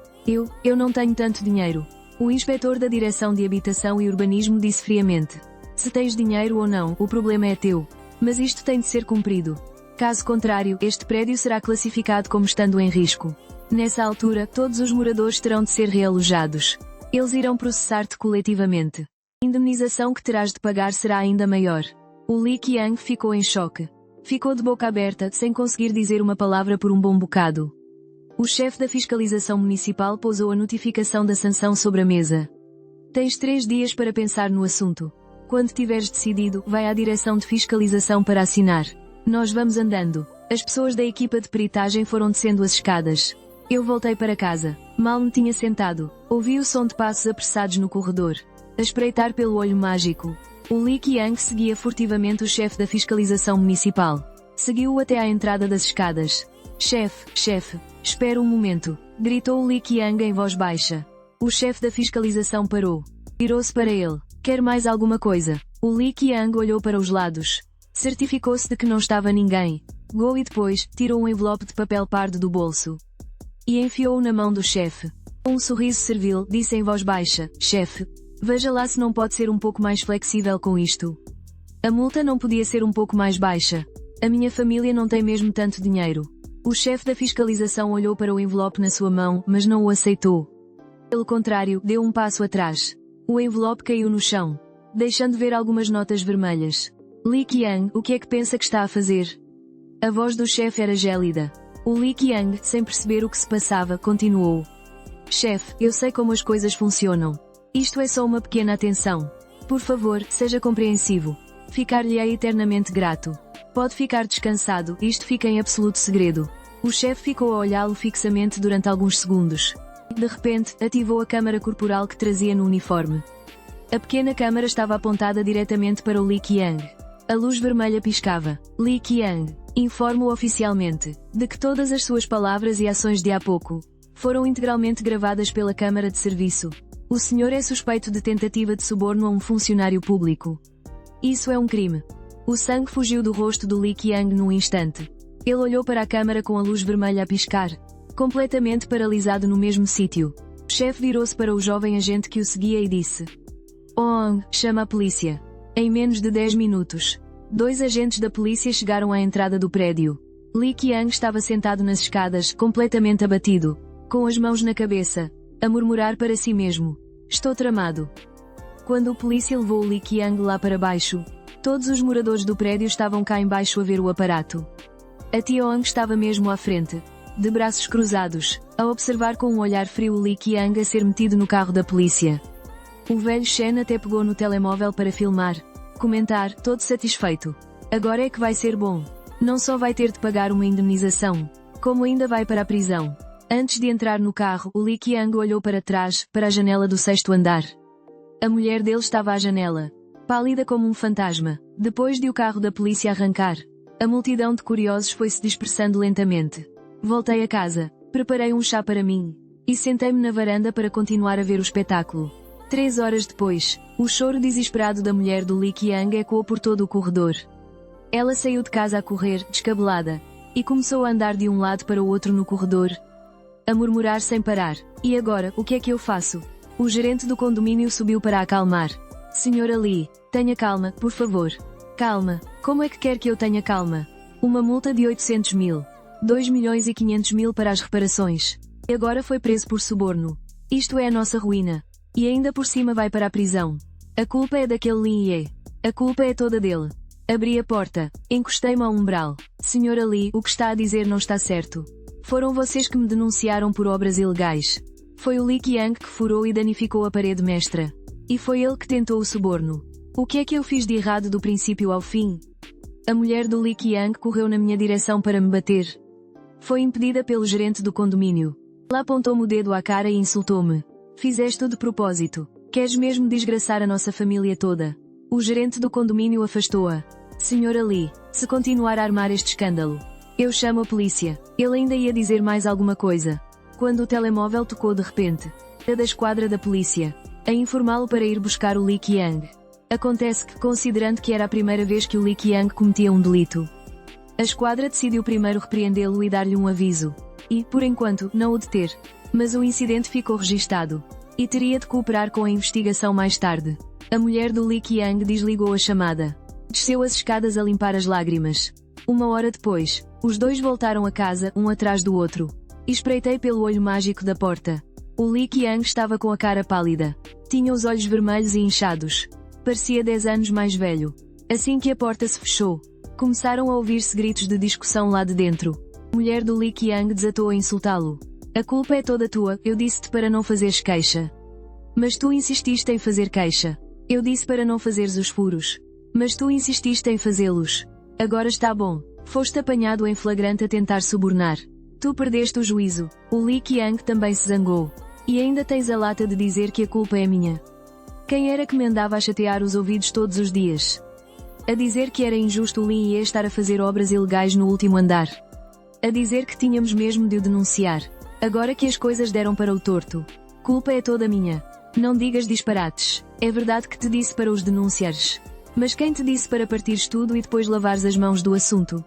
Eu não tenho tanto dinheiro. O inspetor da Direção de Habitação e Urbanismo disse friamente. Se tens dinheiro ou não, o problema é teu. Mas isto tem de ser cumprido. Caso contrário, este prédio será classificado como estando em risco. Nessa altura, todos os moradores terão de ser realojados. Eles irão processar-te coletivamente. A indemnização que terás de pagar será ainda maior. O Li Qiang ficou em choque. Ficou de boca aberta, sem conseguir dizer uma palavra por um bom bocado. O chefe da fiscalização municipal pousou a notificação da sanção sobre a mesa. Tens 3 dias para pensar no assunto. Quando tiveres decidido, vai à direção de fiscalização para assinar. Nós vamos andando. As pessoas da equipa de peritagem foram descendo as escadas. Eu voltei para casa. Mal me tinha sentado, ouvi o som de passos apressados no corredor. A espreitar pelo olho mágico, o Li Qiang seguia furtivamente o chefe da fiscalização municipal. Seguiu-o até à entrada das escadas. Chefe, espera um momento, gritou o Li Qiang em voz baixa. O chefe da fiscalização parou. Virou-se para ele. Quer mais alguma coisa? O Li Qiang olhou para os lados. Certificou-se de que não estava ninguém. Gou e depois, tirou um envelope de papel pardo do bolso e enfiou-o na mão do chefe. Com um sorriso servil, disse em voz baixa, chefe, veja lá se não pode ser um pouco mais flexível com isto. A multa não podia ser um pouco mais baixa. A minha família não tem mesmo tanto dinheiro. O chefe da fiscalização olhou para o envelope na sua mão, mas não o aceitou. Pelo contrário, deu um passo atrás. O envelope caiu no chão, deixando ver algumas notas vermelhas. Li Qiang, o que é que pensa que está a fazer? A voz do chefe era gélida. O Li Qiang, sem perceber o que se passava, continuou. Chefe, eu sei como as coisas funcionam. Isto é só uma pequena atenção. Por favor, seja compreensivo. Ficar-lhe-ei eternamente grato. Pode ficar descansado, isto fica em absoluto segredo. O chefe ficou a olhá-lo fixamente durante alguns segundos. De repente, ativou a câmara corporal que trazia no uniforme. A pequena câmara estava apontada diretamente para o Li Qiang. A luz vermelha piscava. Li Qiang, informo oficialmente, de que todas as suas palavras e ações de há pouco foram integralmente gravadas pela Câmara de Serviço. O senhor é suspeito de tentativa de suborno a um funcionário público. Isso é um crime. O sangue fugiu do rosto do Li Qiang num instante. Ele olhou para a câmara com a luz vermelha a piscar, completamente paralisado no mesmo sítio. O chefe virou-se para o jovem agente que o seguia e disse: Ong, chama a polícia. Em menos de 10 minutos, 2 agentes da polícia chegaram à entrada do prédio. Li Qiang estava sentado nas escadas, completamente abatido, com as mãos na cabeça, a murmurar para si mesmo. Estou tramado. Quando o polícia levou o Li Qiang lá para baixo, todos os moradores do prédio estavam cá embaixo a ver o aparato. A tia Ong estava mesmo à frente, de braços cruzados, a observar com um olhar frio o Li Qiang a ser metido no carro da polícia. O velho Shen até pegou no telemóvel para filmar, comentar, todo satisfeito. Agora é que vai ser bom. Não só vai ter de pagar uma indemnização, como ainda vai para a prisão. Antes de entrar no carro, o Li Qiang olhou para trás, para a janela do 6º andar. A mulher dele estava à janela, pálida como um fantasma. Depois de o carro da polícia arrancar, a multidão de curiosos foi-se dispersando lentamente. Voltei a casa, preparei um chá para mim, e sentei-me na varanda para continuar a ver o espetáculo. 3 horas depois, o choro desesperado da mulher do Li Qiang ecoou por todo o corredor. Ela saiu de casa a correr, descabelada, e começou a andar de um lado para o outro no corredor, a murmurar sem parar. E agora, o que é que eu faço? O gerente do condomínio subiu para a acalmar. Senhora Li, tenha calma, por favor. Calma. Como é que quer que eu tenha calma? Uma multa de 800 mil. 2 milhões e 500 mil para as reparações. E agora foi preso por suborno. Isto é a nossa ruína. E ainda por cima vai para a prisão. A culpa é daquele Lin Ye. A culpa é toda dele. Abri a porta. Encostei-me ao umbral. Senhora Li, o que está a dizer não está certo. Foram vocês que me denunciaram por obras ilegais. Foi o Lee Qiang que furou e danificou a parede mestra. E foi ele que tentou o suborno. O que é que eu fiz de errado do princípio ao fim? A mulher do Lee Qiang correu na minha direção para me bater. Foi impedida pelo gerente do condomínio. Ela apontou-me o dedo à cara e insultou-me. Fizeste-o de propósito. Queres mesmo desgraçar a nossa família toda? O gerente do condomínio afastou-a. Senhora Lee, se continuar a armar este escândalo, eu chamo a polícia. Ele ainda ia dizer mais alguma coisa, quando o telemóvel tocou de repente. A da esquadra da polícia, a informá-lo para ir buscar o Lee Qiang. Acontece que, considerando que era a primeira vez que o Lee Qiang cometia um delito, a esquadra decidiu primeiro repreendê-lo e dar-lhe um aviso. E, por enquanto, não o deter. Mas o incidente ficou registado. E teria de cooperar com a investigação mais tarde. A mulher do Lee Qiang desligou a chamada. Desceu as escadas a limpar as lágrimas. 1 hora depois, os dois voltaram a casa, um atrás do outro. Espreitei pelo olho mágico da porta. O Lee Qiang estava com a cara pálida. Tinha os olhos vermelhos e inchados. Parecia 10 anos mais velho. Assim que a porta se fechou, começaram a ouvir-se gritos de discussão lá de dentro. A mulher do Lee Qiang desatou a insultá-lo. A culpa é toda tua, eu disse-te para não fazeres queixa. Mas tu insististe em fazer queixa. Eu disse para não fazeres os furos. Mas tu insististe em fazê-los. Agora está bom. Foste apanhado em flagrante a tentar subornar. Tu perdeste o juízo. O Lee Qiang também se zangou. E ainda tens a lata de dizer que a culpa é minha. Quem era que me andava a chatear os ouvidos todos os dias? A dizer que era injusto o Lin Ye estar a fazer obras ilegais no último andar. A dizer que tínhamos mesmo de o denunciar. Agora que as coisas deram para o torto. Culpa é toda minha. Não digas disparates. É verdade que te disse para os denunciares. Mas quem te disse para partires tudo e depois lavares as mãos do assunto?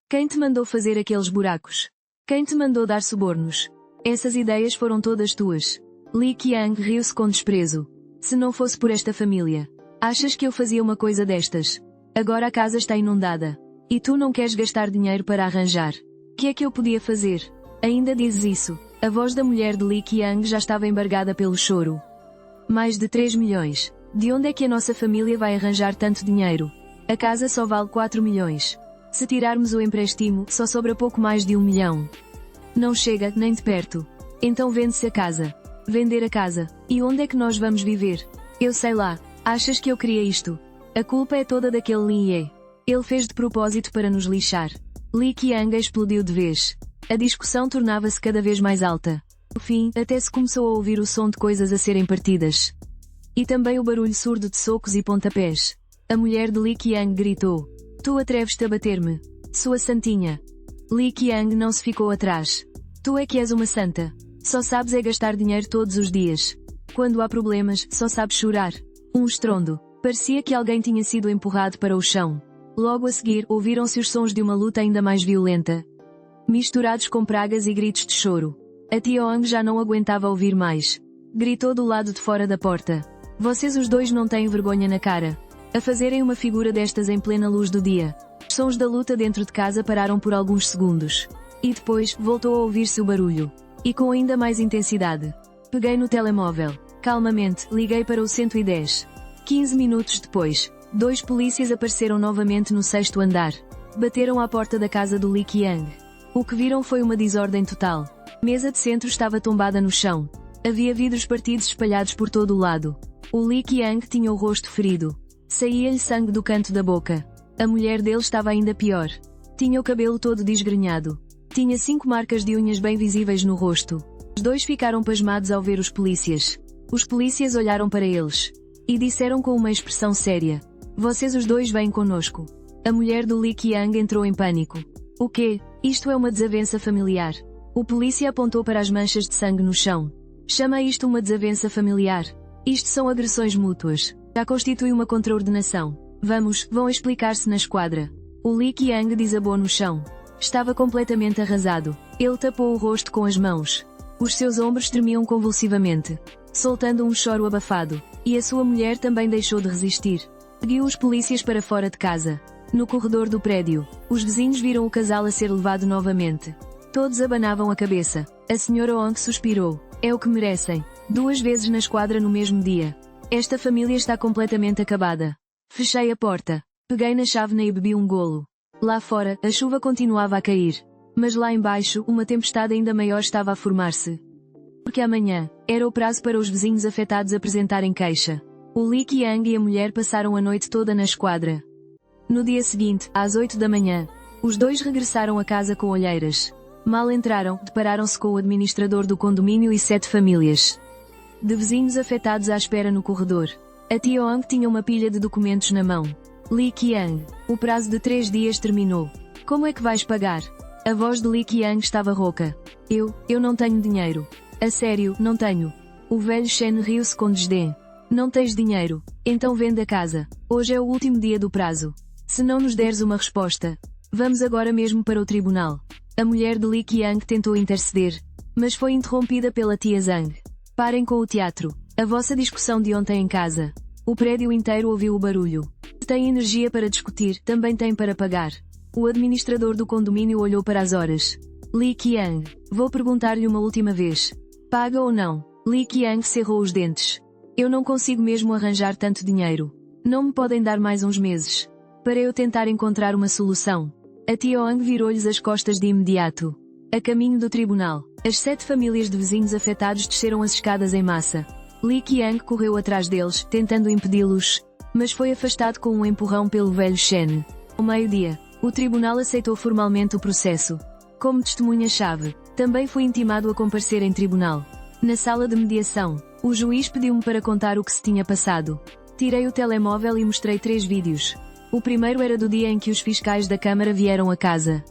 Quem te mandou fazer aqueles buracos? Quem te mandou dar subornos? Essas ideias foram todas tuas. Lee Qiang riu-se com desprezo. Se não fosse por esta família. Achas que eu fazia uma coisa destas? Agora a casa está inundada. E tu não queres gastar dinheiro para arranjar. O que é que eu podia fazer? Ainda dizes isso. A voz da mulher de Lee Qiang já estava embargada pelo choro. Mais de 3 milhões. De onde é que a nossa família vai arranjar tanto dinheiro? A casa só vale 4 milhões. Se tirarmos o empréstimo, só sobra pouco mais de 1 milhão. Não chega, nem de perto. Então vende-se a casa. Vender a casa. E onde é que nós vamos viver? Eu sei lá. Achas que eu queria isto? A culpa é toda daquele Lin Ye. Ele fez de propósito para nos lixar. Lee Qiang explodiu de vez. A discussão tornava-se cada vez mais alta. No fim, até se começou a ouvir o som de coisas a serem partidas. E também o barulho surdo de socos e pontapés. A mulher de Lee Qiang gritou. Tu atreves-te a bater-me. Sua santinha. Lee Qiang não se ficou atrás. Tu é que és uma santa. Só sabes é gastar dinheiro todos os dias. Quando há problemas, só sabes chorar. Um estrondo. Parecia que alguém tinha sido empurrado para o chão. Logo a seguir, ouviram-se os sons de uma luta ainda mais violenta. Misturados com pragas e gritos de choro. A Tiong já não aguentava ouvir mais. Gritou do lado de fora da porta. Vocês os dois não têm vergonha na cara. A fazerem uma figura destas em plena luz do dia. Os sons da luta dentro de casa pararam por alguns segundos. E depois, voltou a ouvir-se o barulho. E com ainda mais intensidade. Peguei no telemóvel. Calmamente, liguei para o 110. 15 minutos depois, 2 polícias apareceram novamente no 6º andar. Bateram à porta da casa do Lee Qiang. O que viram foi uma desordem total. A mesa de centro estava tombada no chão. Havia vidros partidos espalhados por todo o lado. O Lee Qiang tinha o rosto ferido. Saía-lhe sangue do canto da boca. A mulher dele estava ainda pior. Tinha o cabelo todo desgrenhado. Tinha 5 marcas de unhas bem visíveis no rosto. Os dois ficaram pasmados ao ver os polícias. Os polícias olharam para eles. E disseram com uma expressão séria. Vocês os dois vêm conosco. A mulher do Lee Qiang entrou em pânico. O quê? Isto é uma desavença familiar. O polícia apontou para as manchas de sangue no chão. Chama isto uma desavença familiar. Isto são agressões mútuas. Já constitui uma contraordenação. Vão explicar-se na esquadra. O Lee Qiang desabou no chão. Estava completamente arrasado. Ele tapou o rosto com as mãos. Os seus ombros tremiam convulsivamente, soltando um choro abafado. E a sua mulher também deixou de resistir. Seguiu os polícias para fora de casa. No corredor do prédio, os vizinhos viram o casal a ser levado novamente. Todos abanavam a cabeça. A senhora Ong suspirou. É o que merecem. 2 vezes na esquadra no mesmo dia. Esta família está completamente acabada. Fechei a porta. Peguei na chávena e bebi um golo. Lá fora, a chuva continuava a cair. Mas lá embaixo, uma tempestade ainda maior estava a formar-se. Porque amanhã era o prazo para os vizinhos afetados apresentarem queixa. O Li Qiang e a mulher passaram a noite toda na esquadra. No dia seguinte, às 8 da manhã, os dois regressaram a casa com olheiras. Mal entraram, depararam-se com o administrador do condomínio e 7 famílias de vizinhos afetados à espera no corredor. A Tiong tinha uma pilha de documentos na mão. Li Qiang, o prazo de 3 dias terminou. Como é que vais pagar? A voz de Li Qiang estava rouca. Eu não tenho dinheiro. A sério, não tenho. O velho Shen riu-se com desdém. Não tens dinheiro? Então vende a casa. Hoje é o último dia do prazo. Se não nos deres uma resposta, vamos agora mesmo para o tribunal. A mulher de Li Qiang tentou interceder, mas foi interrompida pela tia Zhang. Parem com o teatro. A vossa discussão de ontem em casa. O prédio inteiro ouviu o barulho. Se tem energia para discutir, também tem para pagar. O administrador do condomínio olhou para as horas. Li Qiang, vou perguntar-lhe uma última vez. Paga ou não? Li Qiang cerrou os dentes. Eu não consigo mesmo arranjar tanto dinheiro. Não me podem dar mais uns meses para eu tentar encontrar uma solução. A Tiong virou-lhes as costas de imediato. A caminho do tribunal, as 7 famílias de vizinhos afetados desceram as escadas em massa. Li Qiang correu atrás deles, tentando impedi-los, mas foi afastado com um empurrão pelo velho Shen. Ao meio-dia, o tribunal aceitou formalmente o processo. Como testemunha-chave, também fui intimado a comparecer em tribunal. Na sala de mediação, o juiz pediu-me para contar o que se tinha passado. Tirei o telemóvel e mostrei 3 vídeos. O primeiro era do dia em que os fiscais da Câmara vieram a casa.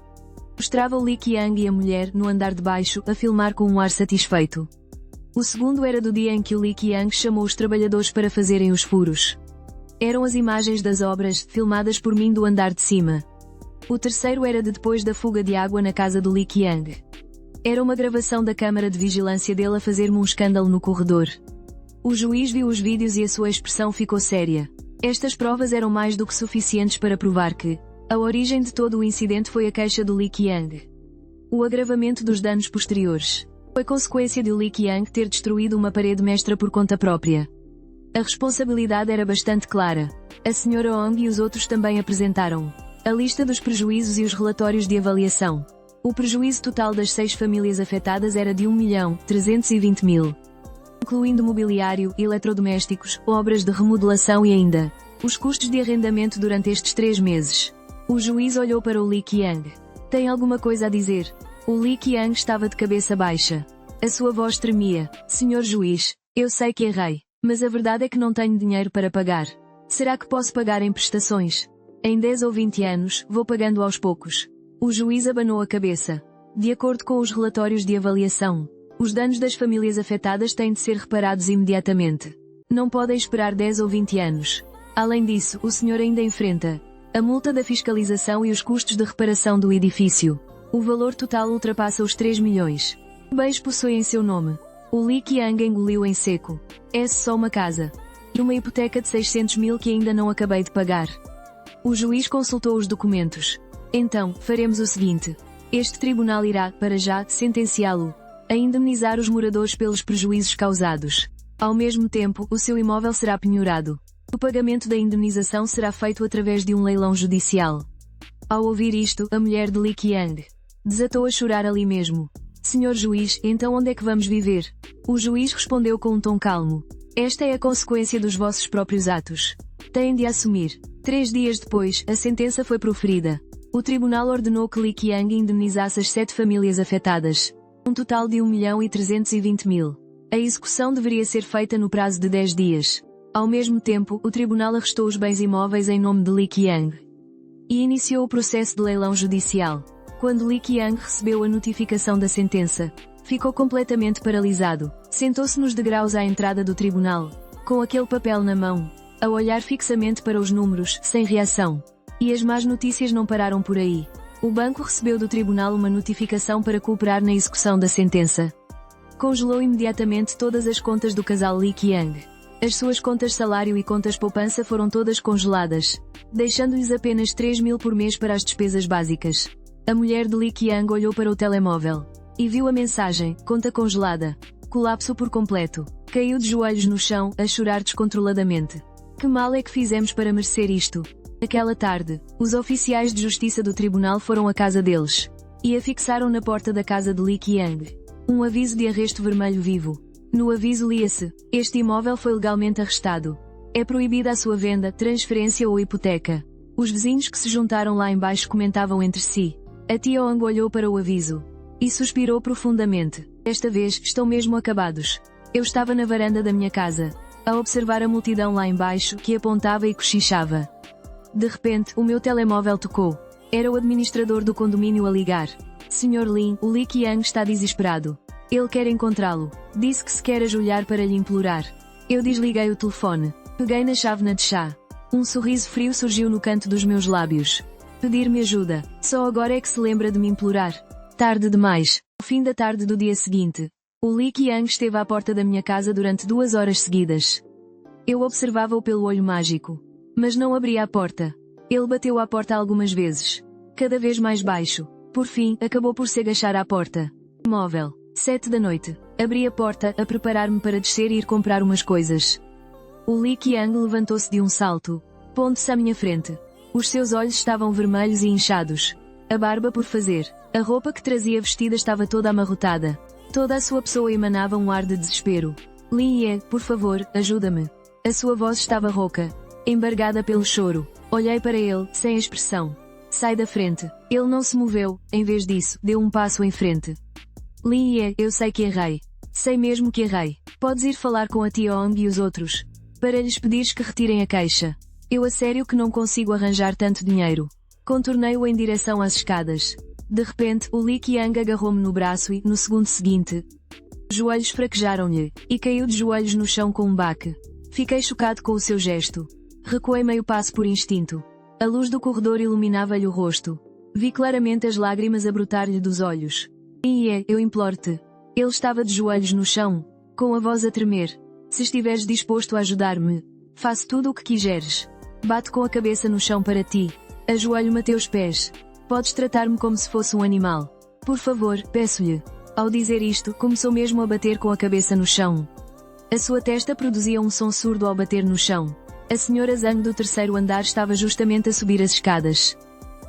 Mostrava o Li Qiang e a mulher, no andar de baixo, a filmar com um ar satisfeito. O segundo era do dia em que o Li Qiang chamou os trabalhadores para fazerem os furos. Eram as imagens das obras, filmadas por mim do andar de cima. O terceiro era de depois da fuga de água na casa do Li Qiang. Era uma gravação da câmara de vigilância dele a fazer-me um escândalo no corredor. O juiz viu os vídeos e a sua expressão ficou séria. Estas provas eram mais do que suficientes para provar que a origem de todo o incidente foi a queixa do Li Qiang. O agravamento dos danos posteriores foi consequência de Li Qiang ter destruído uma parede mestra por conta própria. A responsabilidade era bastante clara. A Sra. Ong e os outros também apresentaram a lista dos prejuízos e os relatórios de avaliação. O prejuízo total das 6 famílias afetadas era de 1.320.000. Incluindo mobiliário, eletrodomésticos, obras de remodelação e ainda os custos de arrendamento durante estes 3 meses. O juiz olhou para o Li Qiang. Tem alguma coisa a dizer? O Li Qiang estava de cabeça baixa. A sua voz tremia. Senhor juiz, eu sei que errei, mas a verdade é que não tenho dinheiro para pagar. Será que posso pagar em prestações? Em 10 ou 20 anos, vou pagando aos poucos. O juiz abanou a cabeça. De acordo com os relatórios de avaliação, os danos das famílias afetadas têm de ser reparados imediatamente. Não podem esperar 10 ou 20 anos. Além disso, o senhor ainda enfrenta a multa da fiscalização e os custos de reparação do edifício. O valor total ultrapassa os 3 milhões. Que bens possuem em seu nome? O Li Qiang engoliu em seco. É só uma casa. E uma hipoteca de 600 mil que ainda não acabei de pagar. O juiz consultou os documentos. Então, faremos o seguinte. Este tribunal irá, para já, sentenciá-lo a indemnizar os moradores pelos prejuízos causados. Ao mesmo tempo, o seu imóvel será penhorado. O pagamento da indemnização será feito através de um leilão judicial. Ao ouvir isto, a mulher de Li Qiang desatou a chorar ali mesmo. Senhor juiz, então onde é que vamos viver? O juiz respondeu com um tom calmo. Esta é a consequência dos vossos próprios atos. Têm de assumir. 3 dias depois, a sentença foi proferida. O tribunal ordenou que Li Qiang indemnizasse as 7 famílias afetadas. Um total de 1.320.000. A execução deveria ser feita no prazo de 10 dias. Ao mesmo tempo, o tribunal arrestou os bens imóveis em nome de Li Qiang e iniciou o processo de leilão judicial. Quando Li Qiang recebeu a notificação da sentença, ficou completamente paralisado. Sentou-se nos degraus à entrada do tribunal, com aquele papel na mão, a olhar fixamente para os números, sem reação. E as más notícias não pararam por aí. O banco recebeu do tribunal uma notificação para cooperar na execução da sentença. Congelou imediatamente todas as contas do casal Li Qiang. As suas contas salário e contas poupança foram todas congeladas, deixando-lhes apenas 3 mil por mês para as despesas básicas. A mulher de Li Qiang olhou para o telemóvel e viu a mensagem, conta congelada. Colapso por completo. Caiu de joelhos no chão, a chorar descontroladamente. Que mal é que fizemos para merecer isto? Aquela tarde, os oficiais de justiça do tribunal foram à casa deles. e a fixaram na porta da casa de Li Qiang. Um aviso de arresto vermelho vivo. No aviso lia-se: este imóvel foi legalmente arrestado. É proibida a sua venda, transferência ou hipoteca. Os vizinhos que se juntaram lá embaixo comentavam entre si. A tia Ong olhou para o aviso e suspirou profundamente. Desta vez, estão mesmo acabados. Eu estava na varanda da minha casa, a observar a multidão lá embaixo, que apontava e cochichava. De repente, o meu telemóvel tocou. Era o administrador do condomínio a ligar. Sr. Lin, o Li Qiang está desesperado. Ele quer encontrá-lo. Disse que se quer ajoelhar para lhe implorar. Eu desliguei o telefone. Peguei na chávena de chá. Um sorriso frio surgiu no canto dos meus lábios. Pedir-me ajuda. Só agora é que se lembra de me implorar. Tarde demais. No fim da tarde do dia seguinte, o Li Qiang esteve à porta da minha casa durante 2 horas seguidas. Eu observava-o pelo olho mágico. Mas não abria a porta. Ele bateu à porta algumas vezes. Cada vez mais baixo. Por fim, acabou por se agachar à porta. Móvel. 7 da noite. Abri a porta, a preparar-me para descer e ir comprar umas coisas. O Li Qiang levantou-se de um salto, pondo-se à minha frente. Os seus olhos estavam vermelhos e inchados. A barba por fazer. A roupa que trazia vestida estava toda amarrotada. Toda a sua pessoa emanava um ar de desespero. Lin Ye, por favor, ajuda-me. A sua voz estava rouca, embargada pelo choro. Olhei para ele, sem expressão. Sai da frente. Ele não se moveu, em vez disso, deu um passo em frente. Lin Ye, eu sei que errei. Sei mesmo que errei. Podes ir falar com a tia Ong e os outros, para lhes pedires que retirem a queixa. Eu a sério que não consigo arranjar tanto dinheiro. Contornei-o em direção às escadas. De repente, o Li Qiang agarrou-me no braço e, no segundo seguinte, os joelhos fraquejaram-lhe, e caiu de joelhos no chão com um baque. Fiquei chocado com o seu gesto. Recuei meio passo por instinto. A luz do corredor iluminava-lhe o rosto. Vi claramente as lágrimas a brotar-lhe dos olhos. E eu imploro-te. Ele estava de joelhos no chão, com a voz a tremer. Se estiveres disposto a ajudar-me, faço tudo o que quiseres. Bato com a cabeça no chão para ti. Ajoelho-me a teus pés. Podes tratar-me como se fosse um animal. Por favor, peço-lhe. Ao dizer isto, começou mesmo a bater com a cabeça no chão. A sua testa produzia um som surdo ao bater no chão. A senhora Zhang do terceiro andar estava justamente a subir as escadas.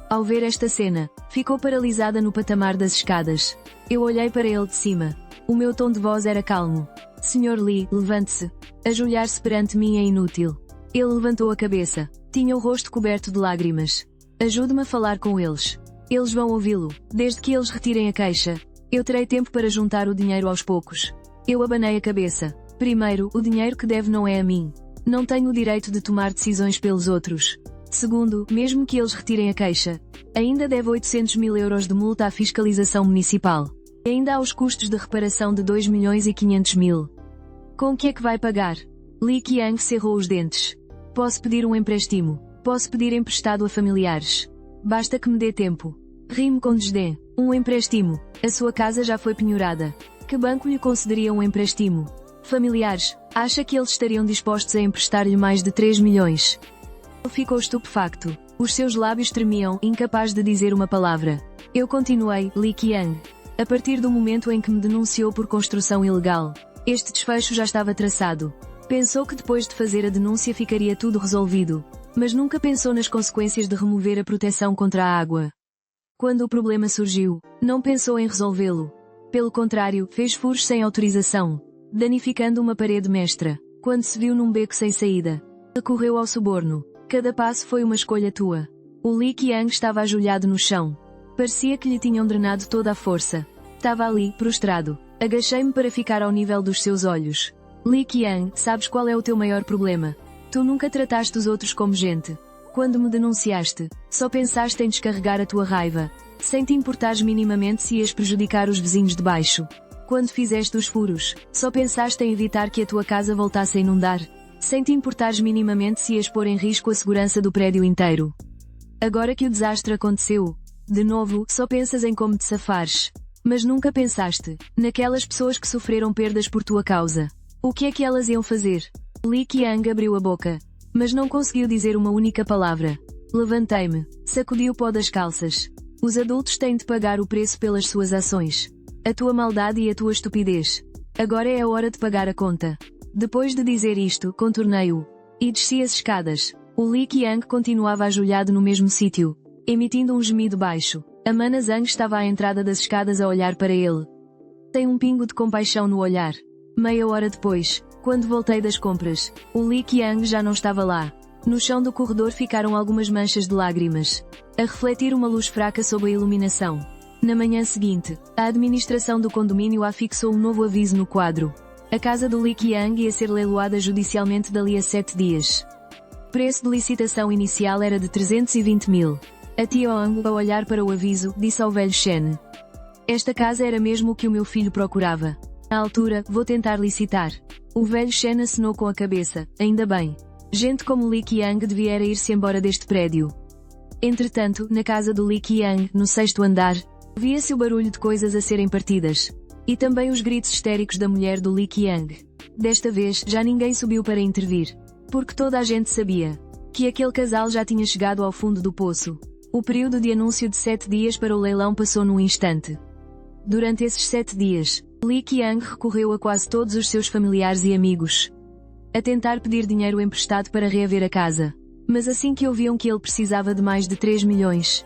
Ao ver esta cena, ficou paralisada no patamar das escadas. Eu olhei para ele de cima. O meu tom de voz era calmo. Sr. Li, levante-se. Ajoelhar-se perante mim é inútil. Ele levantou a cabeça. Tinha o rosto coberto de lágrimas. Ajude-me a falar com eles. Eles vão ouvi-lo. Desde que eles retirem a queixa, eu terei tempo para juntar o dinheiro aos poucos. Eu abanei a cabeça. Primeiro, o dinheiro que deve não é a mim. Não tenho o direito de tomar decisões pelos outros. Segundo, mesmo que eles retirem a queixa, ainda deve 800 mil euros de multa à fiscalização municipal. E ainda há os custos de reparação de 2 milhões e 500 mil. Com o que é que vai pagar? Li Qiang cerrou os dentes. Posso pedir um empréstimo. Posso pedir emprestado a familiares. Basta que me dê tempo. Ri-me com desdém. Um empréstimo. A sua casa já foi penhorada. Que banco lhe concederia um empréstimo? Familiares. Acha que eles estariam dispostos a emprestar-lhe mais de 3 milhões? Ele ficou estupefacto. Os seus lábios tremiam, incapaz de dizer uma palavra. Eu continuei, Li Qiang. A partir do momento em que me denunciou por construção ilegal, este desfecho já estava traçado. Pensou que depois de fazer a denúncia ficaria tudo resolvido, mas nunca pensou nas consequências de remover a proteção contra a água. Quando o problema surgiu, não pensou em resolvê-lo. Pelo contrário, fez furos sem autorização, danificando uma parede mestra. Quando se viu num beco sem saída, recorreu ao suborno. Cada passo foi uma escolha tua. O Li Qiang estava ajoelhado no chão. Parecia que lhe tinham drenado toda a força. Estava ali, prostrado. Agachei-me para ficar ao nível dos seus olhos. Li Qiang, sabes qual é o teu maior problema? Tu nunca trataste os outros como gente. Quando me denunciaste, só pensaste em descarregar a tua raiva, sem te importares minimamente se ias prejudicar os vizinhos de baixo. Quando fizeste os furos, só pensaste em evitar que a tua casa voltasse a inundar, sem te importares minimamente se ias pôr em risco a segurança do prédio inteiro. Agora que o desastre aconteceu, de novo, só pensas em como te safares. Mas nunca pensaste naquelas pessoas que sofreram perdas por tua causa. O que é que elas iam fazer? Li Qiang abriu a boca, mas não conseguiu dizer uma única palavra. Levantei-me, sacudi o pó das calças. Os adultos têm de pagar o preço pelas suas ações. A tua maldade e a tua estupidez. Agora é a hora de pagar a conta. Depois de dizer isto, contornei-o e desci as escadas. O Li Qiang continuava ajoelhado no mesmo sítio, emitindo um gemido baixo. Amana Zhang estava à entrada das escadas a olhar para ele. Tem um pingo de compaixão no olhar. Meia hora depois, quando voltei das compras, o Li Qiang já não estava lá. No chão do corredor ficaram algumas manchas de lágrimas, a refletir uma luz fraca sob a iluminação. Na manhã seguinte, a administração do condomínio afixou um novo aviso no quadro. A casa do Li Qiang ia ser leiloada judicialmente dali a 7 dias. O preço de licitação inicial era de 320 mil. A Tiong, ao olhar para o aviso, disse ao velho Shen: "Esta casa era mesmo o que o meu filho procurava. Na altura, vou tentar licitar." O velho Shen acenou com a cabeça. Ainda bem. Gente como Li Qiang devia ir-se embora deste prédio. Entretanto, na casa do Li Qiang, no 6º andar, via-se o barulho de coisas a serem partidas. E também os gritos histéricos da mulher do Li Qiang. Desta vez, já ninguém subiu para intervir. Porque toda a gente sabia que aquele casal já tinha chegado ao fundo do poço. O período de anúncio de 7 dias para o leilão passou num instante. Durante esses 7 dias, Li Qiang recorreu a quase todos os seus familiares e amigos, a tentar pedir dinheiro emprestado para reaver a casa. Mas assim que ouviam que ele precisava de mais de 3 milhões,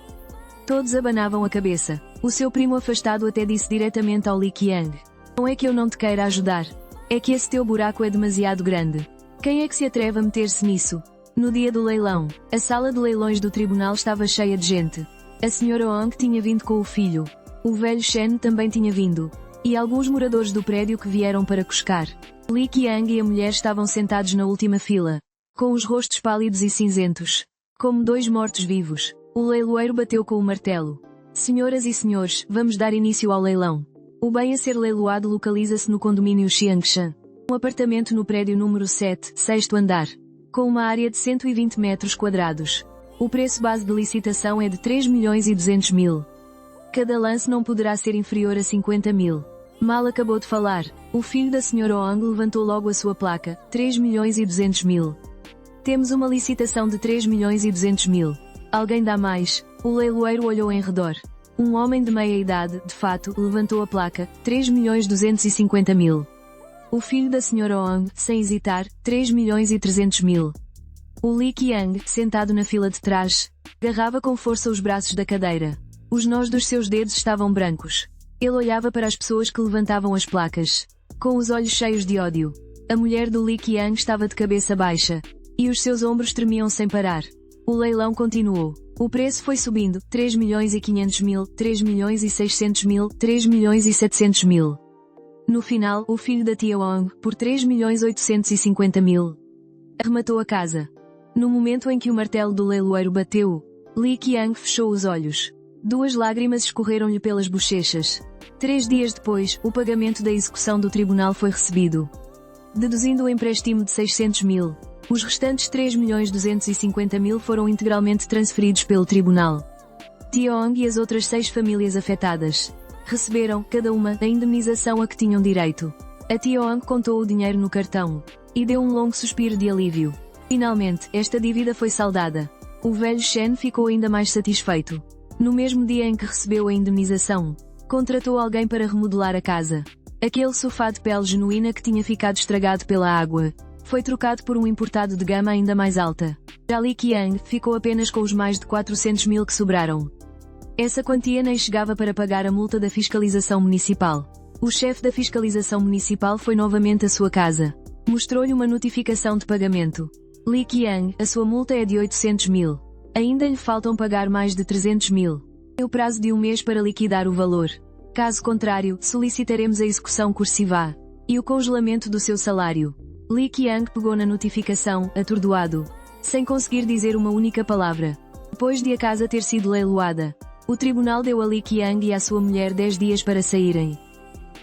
todos abanavam a cabeça. O seu primo afastado até disse diretamente ao Li Qiang: "Não é que eu não te queira ajudar. É que esse teu buraco é demasiado grande. Quem é que se atreve a meter-se nisso?" No dia do leilão, a sala de leilões do tribunal estava cheia de gente. A senhora Ong tinha vindo com o filho. O velho Shen também tinha vindo. E alguns moradores do prédio que vieram para cuscar. Li Qiang e a mulher estavam sentados na última fila, com os rostos pálidos e cinzentos, como 2 mortos-vivos. O leiloeiro bateu com o martelo. "Senhoras e senhores, vamos dar início ao leilão. O bem a ser leiloado localiza-se no condomínio Xiangshan. Um apartamento no prédio número 7, 6º andar, com uma área de 120 metros quadrados. O preço base de licitação é de 3 milhões e 200 mil. Cada lance não poderá ser inferior a 50 mil. Mal acabou de falar, o filho da senhora Ong levantou logo a sua placa: 3 milhões e 200 mil. Temos uma licitação de 3 milhões e 200 mil. Alguém dá mais? O leiloeiro olhou em redor. Um homem de meia idade, de fato, levantou a placa: 3 milhões 250 mil. O filho da senhora Ong, sem hesitar: 3 milhões e 300 mil. O Li Qiang, sentado na fila de trás, agarrava com força os braços da cadeira. Os nós dos seus dedos estavam brancos. Ele olhava para as pessoas que levantavam as placas, com os olhos cheios de ódio. A mulher do Li Qiang estava de cabeça baixa, e os seus ombros tremiam sem parar. O leilão continuou. O preço foi subindo: 3 milhões e 500 mil, 3 milhões e 600 mil, 3 milhões e 700 mil. No final, o filho da tia Ong, por 3 milhões 850 mil, arrematou a casa. No momento em que o martelo do leiloeiro bateu, Li Qiang fechou os olhos. 2 lágrimas escorreram-lhe pelas bochechas. 3 dias depois, o pagamento da execução do tribunal foi recebido. Deduzindo o empréstimo de 600 mil, os restantes 3 milhões 250 mil foram integralmente transferidos pelo tribunal. Tiong e as outras 6 famílias afetadas receberam, cada uma, a indemnização a que tinham direito. A Tiong contou o dinheiro no cartão e deu um longo suspiro de alívio. Finalmente, esta dívida foi saldada. O velho Shen ficou ainda mais satisfeito. No mesmo dia em que recebeu a indemnização, contratou alguém para remodelar a casa. Aquele sofá de pele genuína que tinha ficado estragado pela água foi trocado por um importado de gama ainda mais alta. Já Li Qiang ficou apenas com os mais de 400 mil que sobraram. Essa quantia nem chegava para pagar a multa da fiscalização municipal. O chefe da fiscalização municipal foi novamente à sua casa. Mostrou-lhe uma notificação de pagamento. Li Qiang, a sua multa é de 800 mil. Ainda lhe faltam pagar mais de 300 mil. Tem o prazo de 1 mês para liquidar o valor. Caso contrário, solicitaremos a execução cursiva e o congelamento do seu salário. Li Qiang pegou na notificação, atordoado, sem conseguir dizer uma única palavra. Depois de a casa ter sido leiloada, o tribunal deu a Li Qiang e à sua mulher 10 dias para saírem.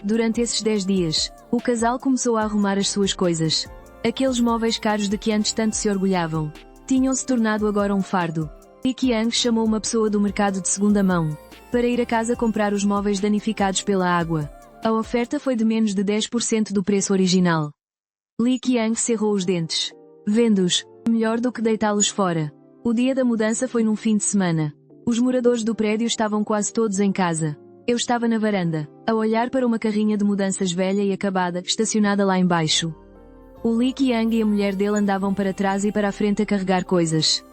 Durante esses 10 dias, o casal começou a arrumar as suas coisas. Aqueles móveis caros de que antes tanto se orgulhavam tinham-se tornado agora um fardo. Li Qiang chamou uma pessoa do mercado de segunda mão para ir a casa comprar os móveis danificados pela água. A oferta foi de menos de 10% do preço original. Li Qiang cerrou os dentes. Vendo-os, melhor do que deitá-los fora. O dia da mudança foi num fim de semana. Os moradores do prédio estavam quase todos em casa. Eu estava na varanda, a olhar para uma carrinha de mudanças velha e acabada, estacionada lá embaixo. O Li Qiang e a mulher dele andavam para trás e para a frente a carregar coisas.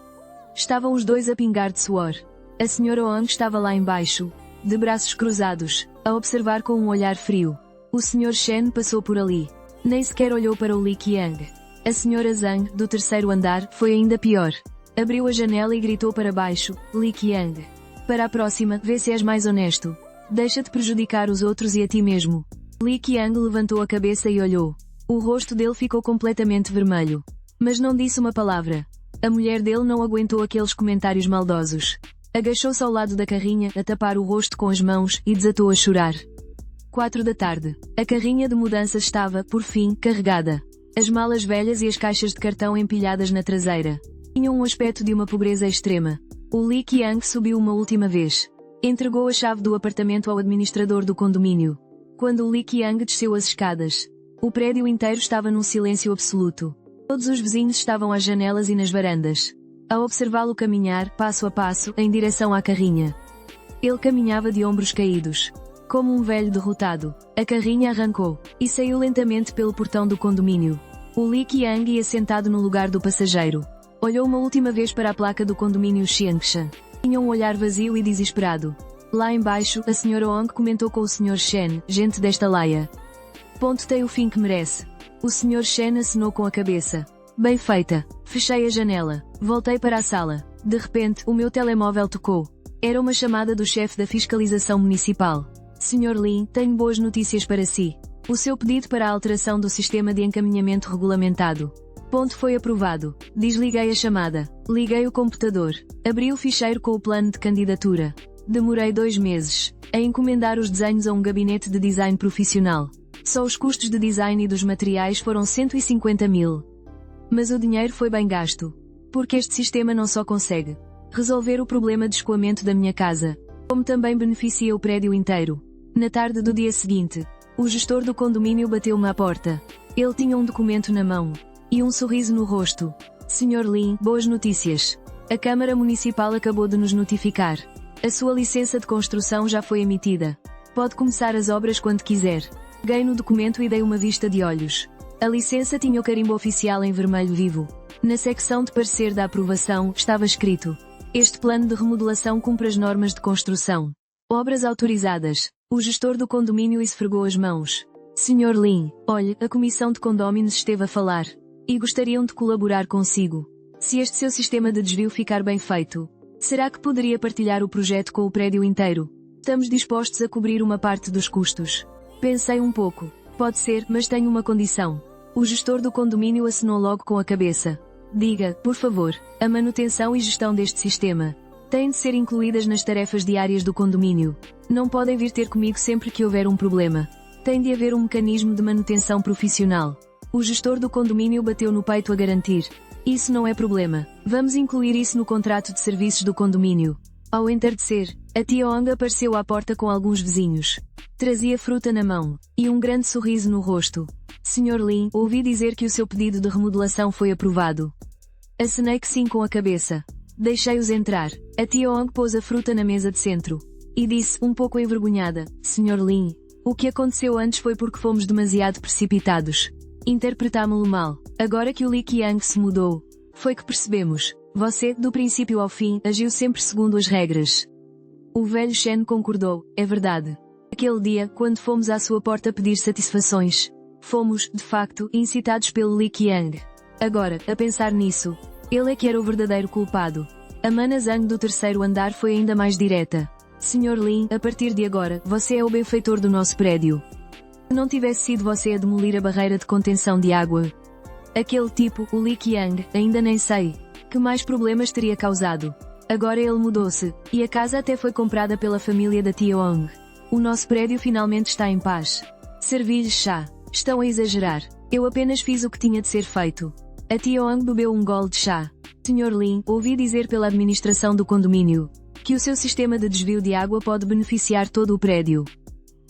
Estavam os dois a pingar de suor. A Sra. Wang estava lá embaixo, de braços cruzados, a observar com um olhar frio. O Sr. Shen passou por ali. Nem sequer olhou para o Li Qiang. A Sra. Zhang, do terceiro andar, foi ainda pior. Abriu a janela e gritou para baixo: Li Qiang. Para a próxima, vê se és mais honesto. Deixa de prejudicar os outros e a ti mesmo. Li Qiang levantou a cabeça e olhou. O rosto dele ficou completamente vermelho. Mas não disse uma palavra. A mulher dele não aguentou aqueles comentários maldosos. Agachou-se ao lado da carrinha, a tapar o rosto com as mãos, e desatou a chorar. 4 da tarde. A carrinha de mudanças estava, por fim, carregada. As malas velhas e as caixas de cartão empilhadas na traseira tinham um aspecto de uma pobreza extrema. O Li Qiang subiu uma última vez. Entregou a chave do apartamento ao administrador do condomínio. Quando o Li Qiang desceu as escadas, o prédio inteiro estava num silêncio absoluto. Todos os vizinhos estavam às janelas e nas varandas, a observá-lo caminhar, passo a passo, em direção à carrinha. Ele caminhava de ombros caídos, como um velho derrotado. A carrinha arrancou, e saiu lentamente pelo portão do condomínio. O Li Qiang ia sentado no lugar do passageiro. Olhou uma última vez para a placa do condomínio Xiangshan. Tinha um olhar vazio e desesperado. Lá embaixo, a Sra. Wang comentou com o Sr. Shen: gente desta laia. Ponto tem o fim que merece. O Sr. Shen acenou com a cabeça. Bem feita. Fechei a janela. Voltei para a sala. De repente, o meu telemóvel tocou. Era uma chamada do chefe da fiscalização municipal. Sr. Lin, tenho boas notícias para si. O seu pedido para a alteração do sistema de encaminhamento regulamentado. Ponto foi aprovado. Desliguei a chamada. Liguei o computador. Abri o ficheiro com o plano de candidatura. Demorei 2 meses a encomendar os desenhos a um gabinete de design profissional. Só os custos de design e dos materiais foram 150 mil. Mas o dinheiro foi bem gasto. Porque este sistema não só consegue resolver o problema de escoamento da minha casa, como também beneficia o prédio inteiro. Na tarde do dia seguinte, o gestor do condomínio bateu-me à porta. Ele tinha um documento na mão e um sorriso no rosto. Sr. Lin, boas notícias. A Câmara Municipal acabou de nos notificar. A sua licença de construção já foi emitida. Pode começar as obras quando quiser. Peguei no documento e dei uma vista de olhos. A licença tinha o carimbo oficial em vermelho vivo. Na secção de parecer da aprovação, estava escrito: este plano de remodelação cumpre as normas de construção. Obras autorizadas. O gestor do condomínio esfregou as mãos. Sr. Lin, olhe, a comissão de condóminos esteve a falar. E gostariam de colaborar consigo. Se este seu sistema de desvio ficar bem feito, será que poderia partilhar o projeto com o prédio inteiro? Estamos dispostos a cobrir uma parte dos custos. Pensei um pouco. Pode ser, mas tenho uma condição. O gestor do condomínio acenou logo com a cabeça. Diga, por favor, a manutenção e gestão deste sistema têm de ser incluídas nas tarefas diárias do condomínio. Não podem vir ter comigo sempre que houver um problema. Tem de haver um mecanismo de manutenção profissional. O gestor do condomínio bateu no peito a garantir. Isso não é problema. Vamos incluir isso no contrato de serviços do condomínio. Ao entardecer, a tia Wang apareceu à porta com alguns vizinhos. Trazia fruta na mão e um grande sorriso no rosto. Sr. Lin, ouvi dizer que o seu pedido de remodelação foi aprovado. Acenei que sim com a cabeça. Deixei-os entrar. A tia Wang pôs a fruta na mesa de centro e disse, um pouco envergonhada: Sr. Lin, o que aconteceu antes foi porque fomos demasiado precipitados. Interpretámo-lo mal. Agora que o Li Qiang se mudou, foi que percebemos. Você, do princípio ao fim, agiu sempre segundo as regras. O velho Shen concordou. É verdade. Aquele dia, quando fomos à sua porta pedir satisfações, fomos, de facto, incitados pelo Li Qiang. Agora, a pensar nisso, ele é que era o verdadeiro culpado. A Mana Zhang do terceiro andar foi ainda mais direta. Sr. Lin, a partir de agora, você é o benfeitor do nosso prédio. Se não tivesse sido você a demolir a barreira de contenção de água, aquele tipo, o Li Qiang, ainda nem sei que mais problemas teria causado. Agora ele mudou-se, e a casa até foi comprada pela família da tia Wang. O nosso prédio finalmente está em paz. Servi-lhes chá. Estão a exagerar. Eu apenas fiz o que tinha de ser feito. A tia Wang bebeu um gole de chá. Sr. Lin, ouvi dizer pela administração do condomínio que o seu sistema de desvio de água pode beneficiar todo o prédio.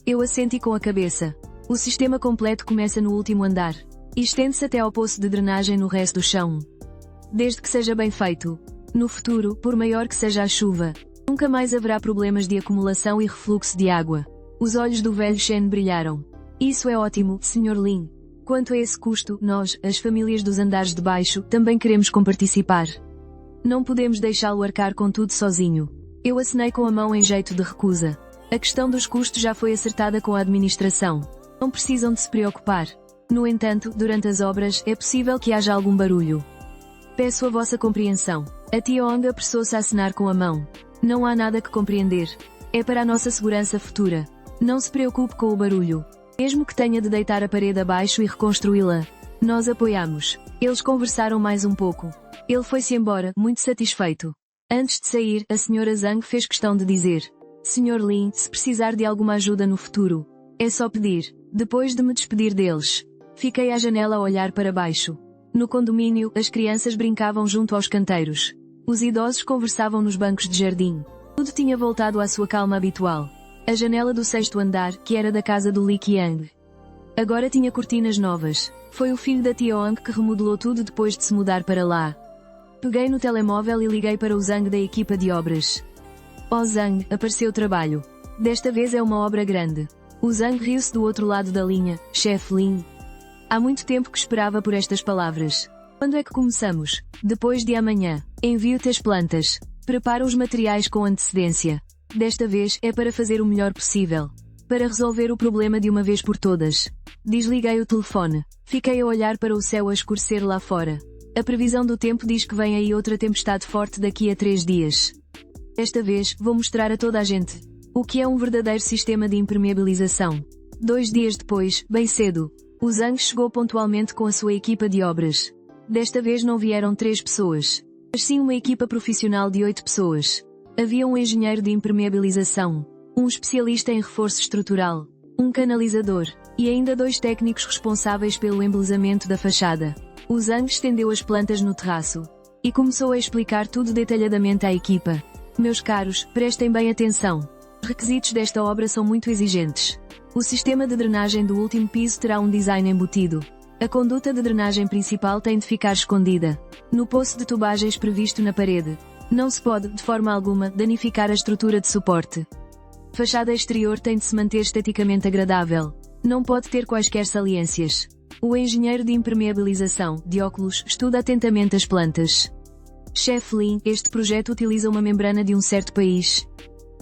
Eu assenti com a cabeça. O sistema completo começa no último andar e estende-se até ao poço de drenagem no resto do chão. Desde que seja bem feito, no futuro, por maior que seja a chuva, nunca mais haverá problemas de acumulação e refluxo de água. Os olhos do velho Shen brilharam. Isso é ótimo, Sr. Lin. Quanto a esse custo, nós, as famílias dos andares de baixo, também queremos comparticipar. Não podemos deixá-lo arcar com tudo sozinho. Eu acenei com a mão em jeito de recusa. A questão dos custos já foi acertada com a administração. Não precisam de se preocupar. No entanto, durante as obras, é possível que haja algum barulho. Peço a vossa compreensão. A tia Ong apressou-se a acenar com a mão. Não há nada que compreender. É para a nossa segurança futura. Não se preocupe com o barulho. Mesmo que tenha de deitar a parede abaixo e reconstruí-la. Nós apoiamos. Eles conversaram mais um pouco. Ele foi-se embora, muito satisfeito. Antes de sair, a Sra. Zhang fez questão de dizer: Sr. Lin, se precisar de alguma ajuda no futuro, é só pedir. Depois de me despedir deles, fiquei à janela a olhar para baixo. No condomínio, as crianças brincavam junto aos canteiros. Os idosos conversavam nos bancos de jardim. Tudo tinha voltado à sua calma habitual. A janela do 6º andar, que era da casa do Li Qiang, agora tinha cortinas novas. Foi o filho da tia Ong que remodelou tudo depois de se mudar para lá. Peguei no telemóvel e liguei para o Zhang da equipa de obras. Oh Zhang, apareceu trabalho. Desta vez é uma obra grande. O Zhang riu-se do outro lado da linha. Chefe Lin. Há muito tempo que esperava por estas palavras. Quando é que começamos? Depois de amanhã. Envio-te as plantas. Prepara os materiais com antecedência. Desta vez, é para fazer o melhor possível. Para resolver o problema de uma vez por todas. Desliguei o telefone. Fiquei a olhar para o céu a escurecer lá fora. A previsão do tempo diz que vem aí outra tempestade forte daqui a 3 dias. Desta vez, vou mostrar a toda a gente o que é um verdadeiro sistema de impermeabilização. 2 dias depois, bem cedo, o Zhang chegou pontualmente com a sua equipa de obras. Desta vez não vieram 3 pessoas, mas sim uma equipa profissional de 8 pessoas. Havia um engenheiro de impermeabilização, um especialista em reforço estrutural, um canalizador, e ainda 2 técnicos responsáveis pelo embelezamento da fachada. O Zhang estendeu as plantas no terraço e começou a explicar tudo detalhadamente à equipa. Meus caros, prestem bem atenção. Os requisitos desta obra são muito exigentes. O sistema de drenagem do último piso terá um design embutido. A conduta de drenagem principal tem de ficar escondida no poço de tubagens previsto na parede. Não se pode, de forma alguma, danificar a estrutura de suporte. A fachada exterior tem de se manter esteticamente agradável. Não pode ter quaisquer saliências. O engenheiro de impermeabilização, de óculos, estuda atentamente as plantas. Chefe Lin, este projeto utiliza uma membrana de um certo país.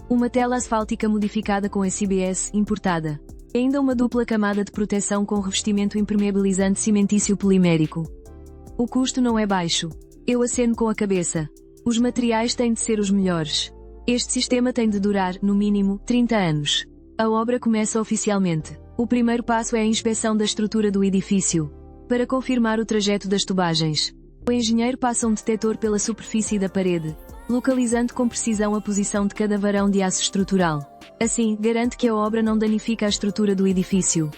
Uma tela asfáltica modificada com SBS, importada. E ainda uma dupla camada de proteção com revestimento impermeabilizante cimentício polimérico. O custo não é baixo. Eu aceno com a cabeça. Os materiais têm de ser os melhores. Este sistema tem de durar, no mínimo, 30 anos. A obra começa oficialmente. O primeiro passo é a inspeção da estrutura do edifício. Para confirmar o trajeto das tubagens, o engenheiro passa um detetor pela superfície da parede, localizando com precisão a posição de cada varão de aço estrutural. Assim, garante que a obra não danifica a estrutura do edifício.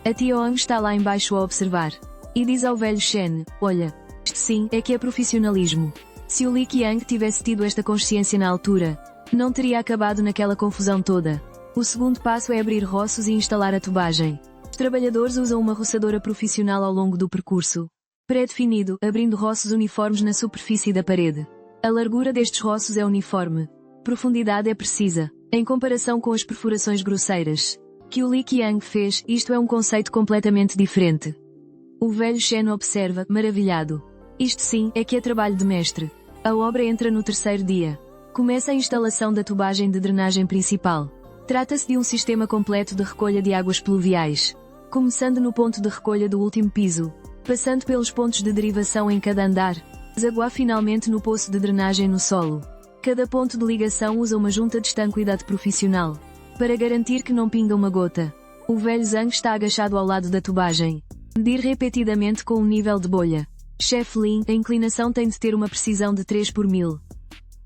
A tia Ong está lá embaixo a observar. E diz ao velho Shen: olha, isto sim, é que é profissionalismo. Se o Li Qiang tivesse tido esta consciência na altura, não teria acabado naquela confusão toda. O segundo passo é abrir roços e instalar a tubagem. Os trabalhadores usam uma roçadora profissional ao longo do percurso pré-definido, abrindo roços uniformes na superfície da parede. A largura destes roços é uniforme. Profundidade é precisa. Em comparação com as perfurações grosseiras que o Li Qiang fez, isto é um conceito completamente diferente. O velho Shen observa, maravilhado. Isto sim, é que é trabalho de mestre. A obra entra no 3º dia. Começa a instalação da tubagem de drenagem principal. Trata-se de um sistema completo de recolha de águas pluviais. Começando no ponto de recolha do último piso, passando pelos pontos de derivação em cada andar, desaguar finalmente no poço de drenagem no solo. Cada ponto de ligação usa uma junta de estanqueidade profissional, para garantir que não pinga uma gota. O velho Zhang está agachado ao lado da tubagem. Medir repetidamente com um nível de bolha. Chefe Lin, a inclinação tem de ter uma precisão de 3/1000.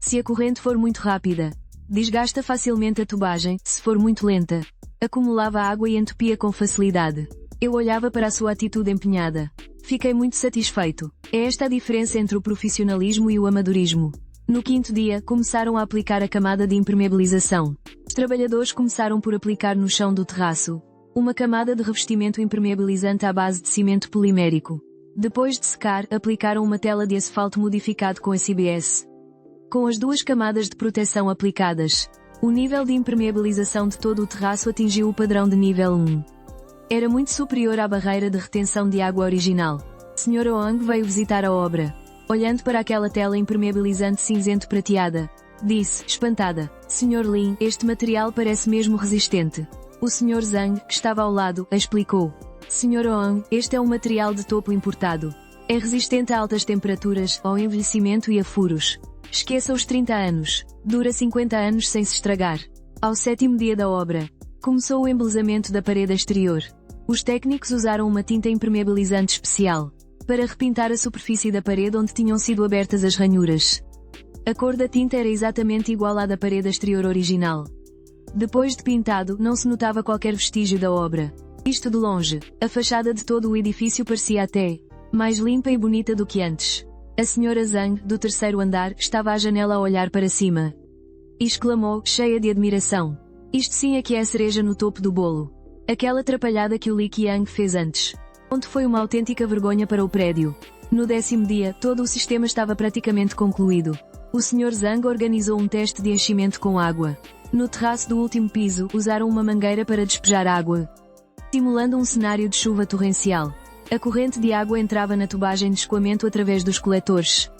Se a corrente for muito rápida, desgasta facilmente a tubagem, se for muito lenta, acumulava água e entupia com facilidade. Eu olhava para a sua atitude empenhada. Fiquei muito satisfeito. É esta a diferença entre o profissionalismo e o amadorismo. No 5º dia, começaram a aplicar a camada de impermeabilização. Os trabalhadores começaram por aplicar no chão do terraço uma camada de revestimento impermeabilizante à base de cimento polimérico. Depois de secar, aplicaram uma tela de asfalto modificado com SBS. Com as 2 camadas de proteção aplicadas, o nível de impermeabilização de todo o terraço atingiu o padrão de nível 1. Era muito superior à barreira de retenção de água original. Sra. Ong veio visitar a obra. Olhando para aquela tela impermeabilizante cinzento prateada, Disse, espantada. Sr. Lin, este material parece mesmo resistente. O Sr. Zhang, que estava ao lado, explicou. Sr. Oang, este é um material de topo importado. É resistente a altas temperaturas, ao envelhecimento e a furos. Esqueça os 30 anos. Dura 50 anos sem se estragar. Ao 7º dia da obra, começou o embelezamento da parede exterior. Os técnicos usaram uma tinta impermeabilizante especial para repintar a superfície da parede onde tinham sido abertas as ranhuras. A cor da tinta era exatamente igual à da parede exterior original. Depois de pintado, não se notava qualquer vestígio da obra. Isto de longe, a fachada de todo o edifício parecia até mais limpa e bonita do que antes. A Sra. Zhang, do 3º andar, estava à janela a olhar para cima. E exclamou, cheia de admiração. Isto sim é que é a cereja no topo do bolo. Aquela atrapalhada que o Li Qiang fez antes. Onde foi uma autêntica vergonha para o prédio. No 10º dia, todo o sistema estava praticamente concluído. O Sr. Zhang organizou um teste de enchimento com água. No terraço do último piso, usaram uma mangueira para despejar água, simulando um cenário de chuva torrencial. A corrente de água entrava na tubagem de escoamento através dos coletores,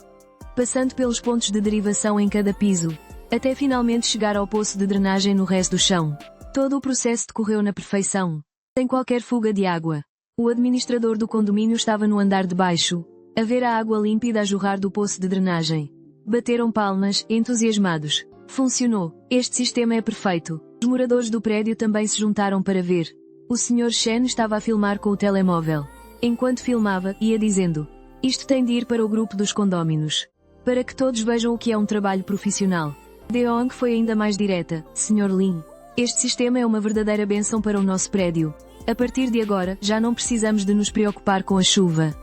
passando pelos pontos de derivação em cada piso, até finalmente chegar ao poço de drenagem no resto do chão. Todo o processo decorreu na perfeição, sem qualquer fuga de água. O administrador do condomínio estava no andar de baixo, a ver a água límpida a jorrar do poço de drenagem. Bateram palmas, entusiasmados. Funcionou. Este sistema é perfeito. Os moradores do prédio também se juntaram para ver. O Sr. Shen estava a filmar com o telemóvel. Enquanto filmava, ia dizendo: isto tem de ir para o grupo dos condóminos, para que todos vejam o que é um trabalho profissional. Deong foi ainda mais direta. Sr. Lin, este sistema é uma verdadeira bênção para o nosso prédio. A partir de agora, já não precisamos de nos preocupar com a chuva.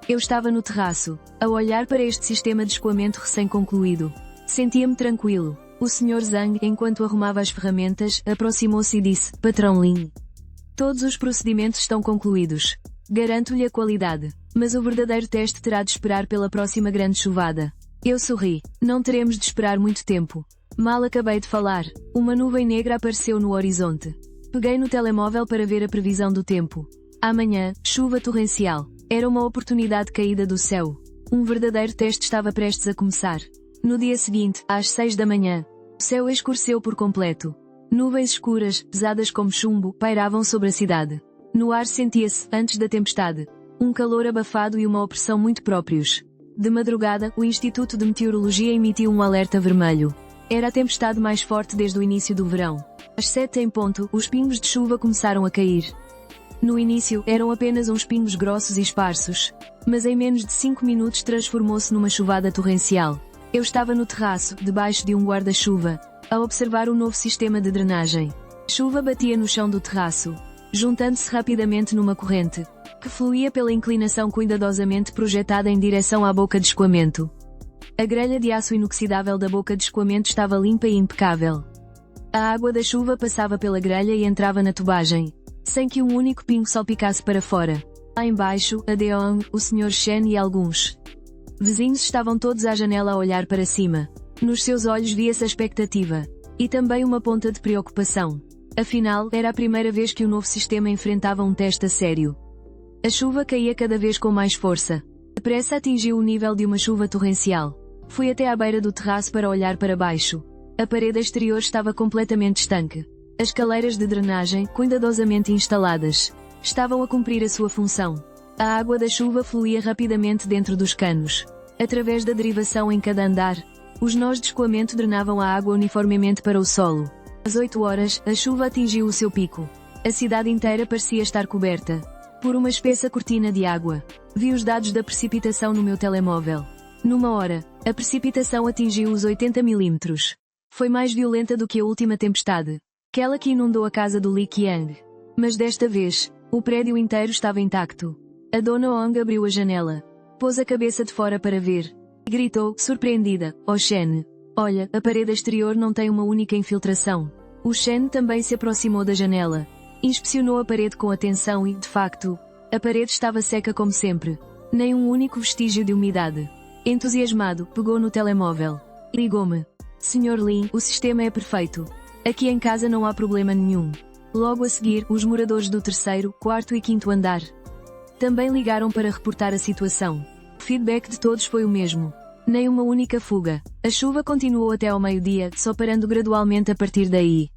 Eu estava no terraço, a olhar para este sistema de escoamento recém-concluído. Sentia-me tranquilo. O Sr. Zhang, enquanto arrumava as ferramentas, aproximou-se e disse, Patrão Lin, todos os procedimentos estão concluídos. Garanto-lhe a qualidade. Mas o verdadeiro teste terá de esperar pela próxima grande chuvada. Eu sorri. Não teremos de esperar muito tempo. Mal acabei de falar, uma nuvem negra apareceu no horizonte. Peguei no telemóvel para ver a previsão do tempo. Amanhã, chuva torrencial. Era uma oportunidade caída do céu. Um verdadeiro teste estava prestes a começar. No dia seguinte, às 6 da manhã, o céu escureceu por completo. Nuvens escuras, pesadas como chumbo, pairavam sobre a cidade. No ar sentia-se, antes da tempestade, um calor abafado e uma opressão muito próprios. De madrugada, o Instituto de Meteorologia emitiu um alerta vermelho. Era a tempestade mais forte desde o início do verão. Às 7 em ponto, os pingos de chuva começaram a cair. No início, eram apenas uns pingos grossos e esparsos. Mas em menos de 5 minutos transformou-se numa chuvada torrencial. Eu estava no terraço, debaixo de um guarda-chuva, a observar o novo sistema de drenagem. A chuva batia no chão do terraço, juntando-se rapidamente numa corrente, que fluía pela inclinação cuidadosamente projetada em direção à boca de escoamento. A grelha de aço inoxidável da boca de escoamento estava limpa e impecável. A água da chuva passava pela grelha e entrava na tubagem, sem que um único pingo salpicasse para fora. Lá embaixo, a Deong, o Sr. Shen e alguns vizinhos estavam todos à janela a olhar para cima. Nos seus olhos via-se a expectativa. E também uma ponta de preocupação. Afinal, era a primeira vez que o novo sistema enfrentava um teste a sério. A chuva caía cada vez com mais força. Depressa atingiu o nível de uma chuva torrencial. Fui até à beira do terraço para olhar para baixo. A parede exterior estava completamente estanque. As caleiras de drenagem, cuidadosamente instaladas, estavam a cumprir a sua função. A água da chuva fluía rapidamente dentro dos canos. Através da derivação em cada andar, os nós de escoamento drenavam a água uniformemente para o solo. Às 8 horas, a chuva atingiu o seu pico. A cidade inteira parecia estar coberta por uma espessa cortina de água. Vi os dados da precipitação no meu telemóvel. Numa hora, a precipitação atingiu os 80 milímetros. Foi mais violenta do que a última tempestade, aquela que inundou a casa do Li Qiang. Mas desta vez, o prédio inteiro estava intacto. A dona Ong abriu a janela, pôs a cabeça de fora para ver, e gritou, surpreendida, "Oh Shen! Olha, a parede exterior não tem uma única infiltração." O Shen também se aproximou da janela. Inspecionou a parede com atenção e, de facto, a parede estava seca como sempre. Nem um único vestígio de umidade. Entusiasmado, pegou no telemóvel. Ligou-me. Sr. Lin, o sistema é perfeito. Aqui em casa não há problema nenhum. Logo a seguir, os moradores do 3º, 4º e 5º andar também ligaram para reportar a situação. O feedback de todos foi o mesmo. Nem uma única fuga. A chuva continuou até ao meio-dia, só parando gradualmente a partir daí.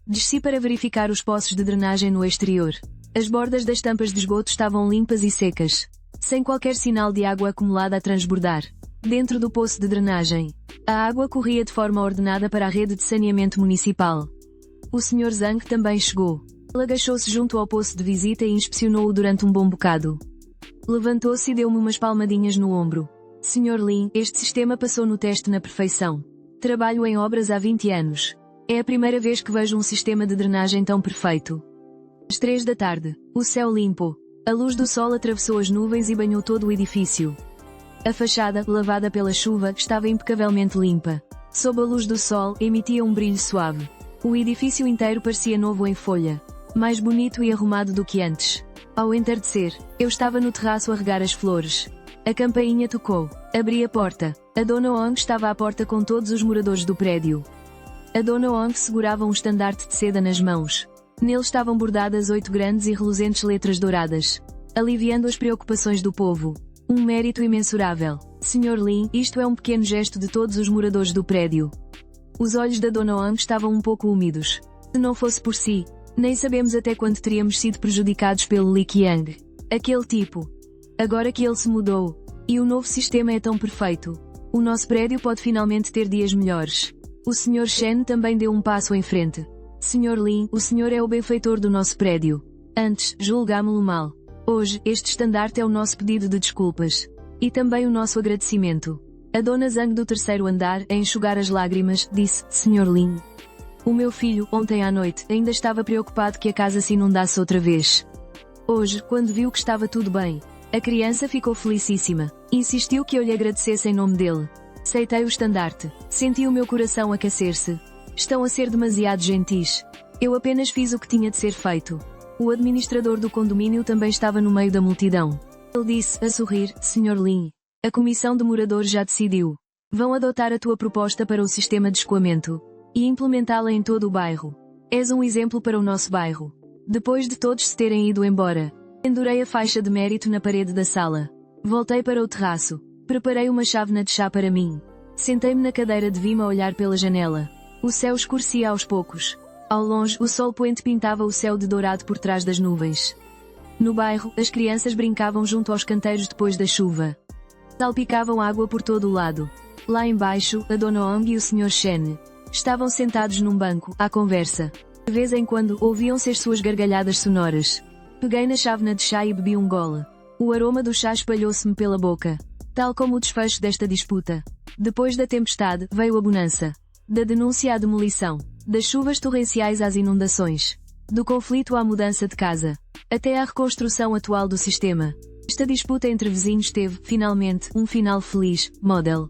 Desci para verificar os poços de drenagem no exterior. As bordas das tampas de esgoto estavam limpas e secas, sem qualquer sinal de água acumulada a transbordar. Dentro do poço de drenagem, a água corria de forma ordenada para a rede de saneamento municipal. O Sr. Zhang também chegou. Ele agachou-se junto ao poço de visita e inspecionou-o durante um bom bocado. Levantou-se e deu-me umas palmadinhas no ombro. Sr. Lin, este sistema passou no teste na perfeição. Trabalho em obras há 20 anos. É a primeira vez que vejo um sistema de drenagem tão perfeito. Às 3 da tarde, o céu limpo. A luz do sol atravessou as nuvens e banhou todo o edifício. A fachada, lavada pela chuva, estava impecavelmente limpa. Sob a luz do sol, emitia um brilho suave. O edifício inteiro parecia novo em folha. Mais bonito e arrumado do que antes. Ao entardecer, eu estava no terraço a regar as flores. A campainha tocou. Abri a porta. A Dona Ong estava à porta com todos os moradores do prédio. A Dona Ong segurava um estandarte de seda nas mãos. Nele estavam bordadas 8 grandes e reluzentes letras douradas, aliviando as preocupações do povo. Um mérito imensurável. Sr. Lin, isto é um pequeno gesto de todos os moradores do prédio. Os olhos da Dona Ong estavam um pouco úmidos. Se não fosse por si, nem sabemos até quando teríamos sido prejudicados pelo Li Qiang. Aquele tipo. Agora que ele se mudou, e o novo sistema é tão perfeito, o nosso prédio pode finalmente ter dias melhores. O Sr. Shen também deu um passo em frente. Sr. Lin, o senhor é o benfeitor do nosso prédio. Antes, julgámo-lo mal. Hoje, este estandarte é o nosso pedido de desculpas. E também o nosso agradecimento. A Dona Zhang do terceiro andar, a enxugar as lágrimas, disse, Sr. Lin. O meu filho, ontem à noite, ainda estava preocupado que a casa se inundasse outra vez. Hoje, quando viu que estava tudo bem, a criança ficou felicíssima. Insistiu que eu lhe agradecesse em nome dele. Aceitei o estandarte. Senti o meu coração aquecer-se. Estão a ser demasiado gentis. Eu apenas fiz o que tinha de ser feito. O administrador do condomínio também estava no meio da multidão. Ele disse, a sorrir, Sr. Lin. A comissão de moradores já decidiu. Vão adotar a tua proposta para o sistema de escoamento e implementá-la em todo o bairro. És um exemplo para o nosso bairro. Depois de todos se terem ido embora, pendurei a faixa de mérito na parede da sala. Voltei para o terraço. Preparei uma chávena de chá para mim. Sentei-me na cadeira de vima a olhar pela janela. O céu escurecia aos poucos. Ao longe, o sol poente pintava o céu de dourado por trás das nuvens. No bairro, as crianças brincavam junto aos canteiros depois da chuva. Salpicavam água por todo o lado. Lá embaixo, a Dona Ong e o Sr. Shen estavam sentados num banco, à conversa. De vez em quando, ouviam-se as suas gargalhadas sonoras. Peguei na chávena de chá e bebi um gole. O aroma do chá espalhou-se-me pela boca. Tal como o desfecho desta disputa. Depois da tempestade, veio a bonança. Da denúncia à demolição. Das chuvas torrenciais às inundações. Do conflito à mudança de casa. Até à reconstrução atual do sistema. Esta disputa entre vizinhos teve, finalmente, um final feliz, Model.